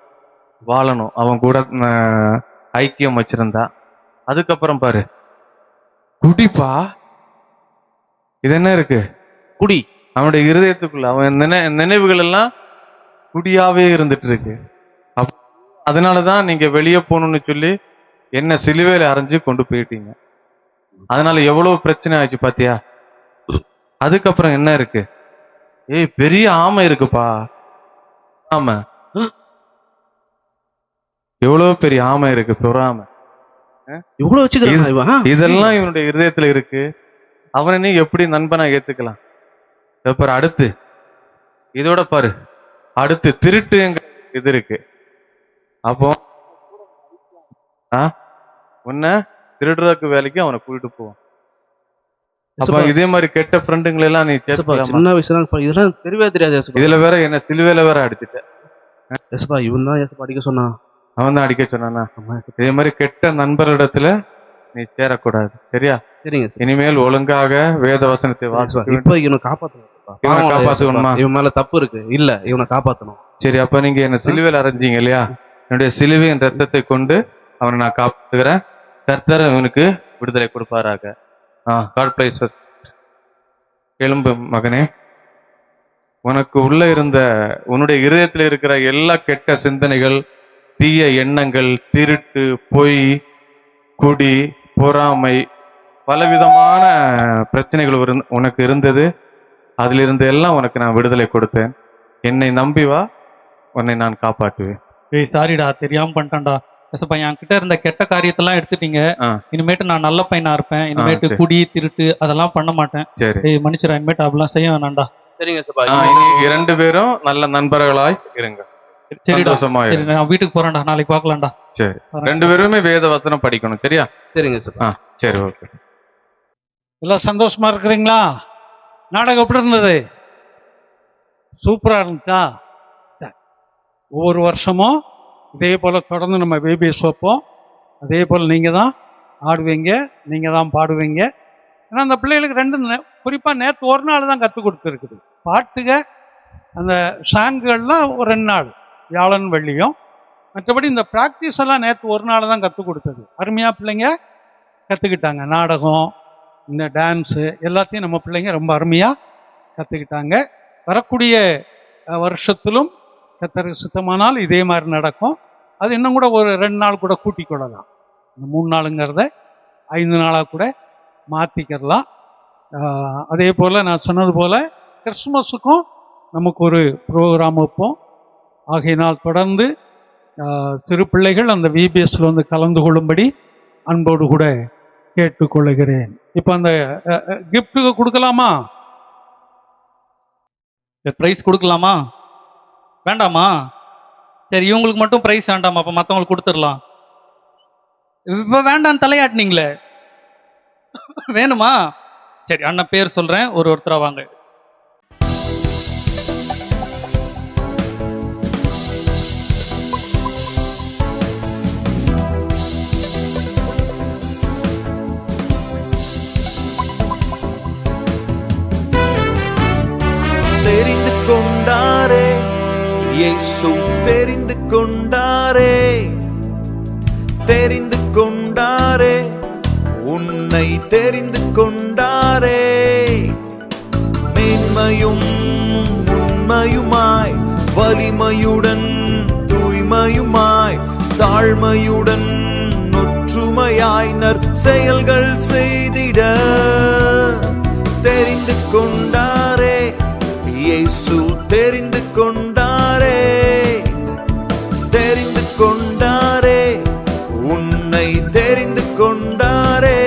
Speaker 13: வாழணும் அவன் கூட ஐக்கியம் வச்சிருந்தா. அதுக்கப்புறம் பாரு, குடிப்பா. இது என்ன இருக்கு?
Speaker 12: குடி.
Speaker 13: அவனுடைய இருதயத்துக்குள்ள அவன் நினைவுகள் எல்லாம் குடியாவே இருந்துட்டு இருக்கு. அதனாலதான் நீங்க வெளியே போகணும்னு சொல்லி என்ன சிலுவையில அரைஞ்சு கொண்டு போயிட்டீங்க. அதனால எவ்வளவு பிரச்சனை ஆச்சு பாத்தியா? அதுக்கப்புறம் என்ன இருக்கு? பெரிய ஆமை இருக்குப்பா. ஆமை, எவ்வளவு பெரிய ஆமை இருக்கு, பொறாமை.
Speaker 12: இவ்வளவு வச்சுக்கிறான்.
Speaker 13: இதெல்லாம் இவனுடைய இருதயத்துல இருக்கு. அவனை நீ எப்படி நண்பனா ஏத்துக்கலாம்? பாரு, அடுத்து இதோட பாரு, அடுத்து திருட்டுங்க இது இருக்கு. அப்போ உன்ன திருடுறதுக்கு வேலைக்கு அவனை கூட்டிட்டு போவான். அப்ப இதே மாதிரி கெட்ட ஃப்ரெண்டுங்களை எல்லாம் நீ
Speaker 12: சின்ன வயசுல இதெல்லாம் தெரியவே தெரியாது.
Speaker 13: இதுல வேற என்ன சிலுவையில வேற அடிச்சுட்ட.
Speaker 12: ஏசப்பா, இவன் தான் ஏசப்பா அடிக்க சொன்னான்.
Speaker 13: அவன் தான் அடிக்க சொன்னானா? இதே மாதிரி கெட்ட நண்பர்களிடத்துல நீ சேரக்கூடாது. சரியா?
Speaker 12: சரிங்க.
Speaker 13: இனிமேல் ஒழுங்காக வேத வசனத்தை வாசிக்க.
Speaker 12: இப்ப இவனை காப்பாத்தணும்.
Speaker 13: காப்பாத்தணுமா?
Speaker 12: இவன் மேல தப்பு இருக்கு. இல்ல, இவனை காப்பாத்தணும்.
Speaker 13: சரி, அப்ப நீங்க என்ன சிலுவையில் அரைஞ்சீங்க இல்லையா? என்னுடைய சிலுவையின் ரத்தத்தை கொண்டு அவனை நான் காப்பாத்துகிறேன். கர்த்தர் இவனுக்கு விடுதலை கொடுப்பாராக. God place. எலும்பு மகனே, உனக்கு உள்ள இருந்த உன்னுடைய இருதயத்தில் இருக்கிற எல்லா கெட்ட சிந்தனைகள், தீய எண்ணங்கள், திருட்டு, பொய், குடி, பொறாமை, பலவிதமான பிரச்சனைகள் உனக்கு இருந்தது. அதிலிருந்து எல்லாம் உனக்கு நான் விடுதலை கொடுத்தேன். என்னை நம்பி வா, உன்னை நான் காப்பாற்றுவேன்.
Speaker 1: சாரிடா, தெரியாம பண்ணிட்டேன்டா. ஏசப்பா, என் கிட்ட இருந்த கெட்ட காரியத்தெல்லாம் எடுத்துட்டீங்க. இனிமேட்டு நான் நல்ல பையனா இருப்பேன். இனிமேட்டு குடி, திருட்டு அதெல்லாம் பண்ண மாட்டேன்.
Speaker 13: சரி,
Speaker 1: மன்னிச்சிடா. இனிமேட்டு அப்படிலாம் செய்ய வேணாண்டா.
Speaker 12: சரிங்க ஏசப்பா.
Speaker 13: இரண்டு பேரும் நல்ல நண்பர்களாய் இருங்க. சந்தோஷமா
Speaker 1: சரி, நான் வீட்டுக்கு போறேன்டா. நாளைக்கு பார்க்கலாம்டா.
Speaker 13: சரி, ரெண்டு பேருமே வேத வசனம் படிக்கணும். சரியா?
Speaker 12: சரிங்க ஏசப்பா.
Speaker 13: சரி, ஓகே.
Speaker 1: எல்லாம் சந்தோஷமா இருக்கிறீங்களா? நாடகம் எப்படி இருந்தது? சூப்பரா இருந்துச்சா? ஒவ்வொரு வருஷமும் இதே போல தொடர்ந்து நம்ம பேபிஎஸ் வைப்போம். அதே போல் நீங்க தான் ஆடுவீங்க, நீங்க தான் பாடுவீங்க. ஏன்னா அந்த பிள்ளைகளுக்கு ரெண்டு குறிப்பாக நேற்று ஒரு நாள் தான் கற்றுக் கொடுத்துருக்குது. பாட்டுக அந்த சாங்குகள்லாம் ஒரு 2 நாள், வியாழன் வெள்ளியும். மற்றபடி இந்த ப்ராக்டிஸ் எல்லாம் நேற்று ஒரு நாள் தான் கற்றுக் கொடுத்தது. அருமையாக பிள்ளைங்க கற்றுக்கிட்டாங்க. நாடகம், இந்த டான்ஸு எல்லாத்தையும் நம்ம பிள்ளைங்க ரொம்ப அருமையாக கற்றுக்கிட்டாங்க. வரக்கூடிய வருஷத்திலும் கர்த்தருக்கு சித்தமானால் இதே மாதிரி நடக்கும். அது இன்னும் கூட ஒரு 2 நாள் கூட கூட்டிக் கொள்ளலாம். இந்த 3 நாளுங்கிறத 5 நாளாக கூட மாற்றிக்கிறலாம். அதே போல் நான் சொன்னது போல் கிறிஸ்மஸுக்கும் நமக்கு ஒரு ப்ரோக்ராம் வைப்போம். ஆகையினால் தொடர்ந்து சிறு பிள்ளைகள் அந்த விபிஎஸ்ல வந்து கலந்து கொள்ளும்படி அன்போடு கூட கேட்டுக்கொள்கிறேன். இப்போ அந்த கிஃப்ட்டுக்கு கொடுக்கலாமா? ப்ரைஸ் கொடுக்கலாமா? வேண்டாமா? சரி, இவங்களுக்கு மட்டும் ப்ரைஸ் வேண்டாமா? அப்போ மற்றவங்களுக்கு கொடுத்துடலாம். இப்போ வேண்டான்னு தலையாட்டினீங்களே. வேணுமா? சரி, அண்ணன் பேர் சொல்றேன், ஒருத்தரா வாங்க.
Speaker 8: தெரிந்து கொண்டாரே இயேசு, தெரிந்து கொண்டாரே, தெரிந்து கொண்டாரே, உன்னை தெரிந்து கொண்டாரே. மேன்மையும் உண்மையுமாய், வலிமையுடன் தூய்மையுமாய், தாழ்மையுடன் ஒற்றுமையாய் நற்செயல்கள் செய்திட தெரிந்து கொண்டாரே இயேசு, தெரிந்து கொண்டாரே, தெரிந்து கொண்டாரே, உன்னை தெரிந்து கொண்டாரே.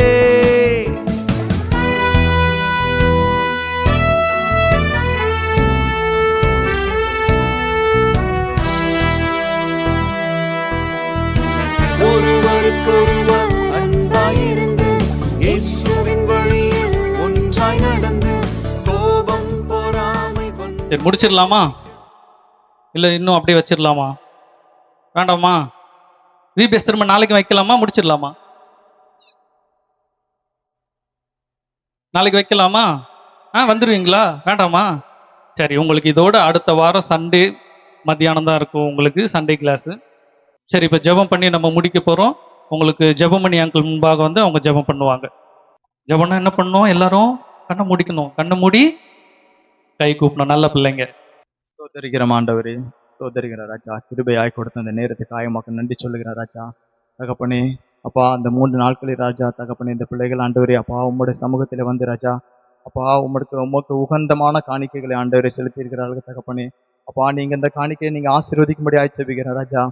Speaker 8: ஒருவருக்கொருவர் அன்பாயிருந்து இயேசுவின் வழியில் ஒன்றாய் நடந்து கோபம் பொறாமை
Speaker 1: சரி, முடிச்சிடலாமா? இல்லை இன்னும் அப்படியே வச்சிடலாமா? வேண்டாமா? விபிஎஸ் திரும்ப நாளைக்கு வைக்கலாமா? முடிச்சிடலாமா? நாளைக்கு வைக்கலாமா? வந்துடுவீங்களா? வேண்டாமா? சரி, உங்களுக்கு இதோட அடுத்த வாரம் சண்டே மத்தியானம் தான் இருக்கும் உங்களுக்கு சண்டே கிளாஸு. சரி, இப்போ ஜெபம் பண்ணி நம்ம முடிக்க போகிறோம். உங்களுக்கு ஜெபமணி அங்கிள் முன்பாக வந்து அவங்க ஜெபம் பண்ணுவாங்க. ஜெபம்னா என்ன பண்ணணும்? எல்லாரும் கண்ணை மூடிக்கணும். கண்ணை மூடி கை கூப்பணும். நல்ல பிள்ளைங்க.
Speaker 11: ஸ்தோத்தரிக்கிறோம் ஆண்டவரே, ஸ்தோத்தரிக்கிற ராஜா, கிருபையாய் கொடுத்த அந்த நேரத்துக்கு ஆயமாக்க நன்றி சொல்லுகிறேன் ராஜா. தகப்பனே அப்பா, அந்த 3 நாட்களில் ராஜா தகப்பனே இந்த பிள்ளைகள் ஆண்டவரே அப்பா உம்முடைய சமூகத்தில் வந்து ராஜா அப்பா உமக்கு உகந்தமான காணிக்கைகளை ஆண்டவரை செலுத்தியிருக்கிறார்கள் தகப்பனே. அப்பா நீங்க இந்த காணிக்கையை நீங்க ஆசீர்வதிக்கும்படி ஆய்ச்சபிக்கிறேன் ராஜா.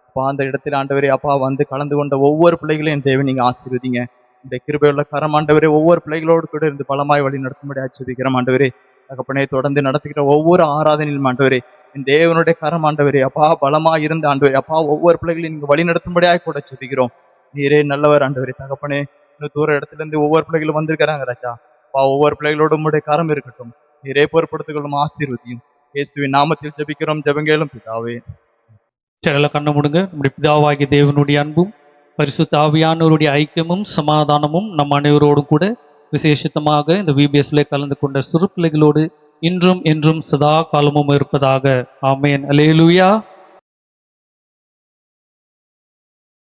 Speaker 11: அப்பா அந்த இடத்துல ஆண்டவரே அப்பா வந்து கலந்து கொண்ட ஒவ்வொரு பிள்ளைகளையும் தேவை நீங்க ஆசீர்வதிங்க. இந்த கிருபையுள்ள கரம் ஆண்டவரே ஒவ்வொரு பிள்ளைகளோடு கூட இருந்து பலமாய் வழி நடத்தும்படி ஆய்ச்சபிக்கிறோம் ஆண்டவரே. தகப்பனே தொடர்ந்து நடத்துகிற ஒவ்வொரு ஆராதனையிலும் ஆண்டவரே என் தேவனுடைய கரம் ஆண்டவரே அப்பா பலமா இருந்து ஆண்டவரே அப்பா ஒவ்வொரு பிள்ளைகளையும் நீங்க வழி நடத்தும்படியாக கூட செபிக்கிறோம். நீரே நல்லவர் ஆண்டவரே. தகப்பனே இன்னும் தூர இடத்துல இருந்து ஒவ்வொரு பிள்ளைகளும் வந்திருக்கிறாங்க ராஜா. அப்பா ஒவ்வொரு பிள்ளைகளோட உங்களுடைய கரம் இருக்கட்டும். நீரே பொறுப்படுத்திக்கொள்ளும், ஆசீர்வதியும். இயேசுவின் நாமத்தில் ஜெபிக்கிறோம், ஜெபங்கேளும் பிதாவே.
Speaker 1: சரி, எல்லாம் கண்ணை மூடுங்க. நம்முடைய பிதாவாகிய தேவனுடைய அன்பும் பரிசுத்த ஆவியானவருடைய ஐக்கியமும் சமாதானமும் நம் அனைவரோடும் கூட விசேஷித்தமாக இந்த விபிஎஸ்ல கலந்து கொண்ட சிறு பிள்ளைகளோடு இன்றும் என்றும் சதா காலமும் இருப்பதாக. ஆமேன். அல்லேலூயா.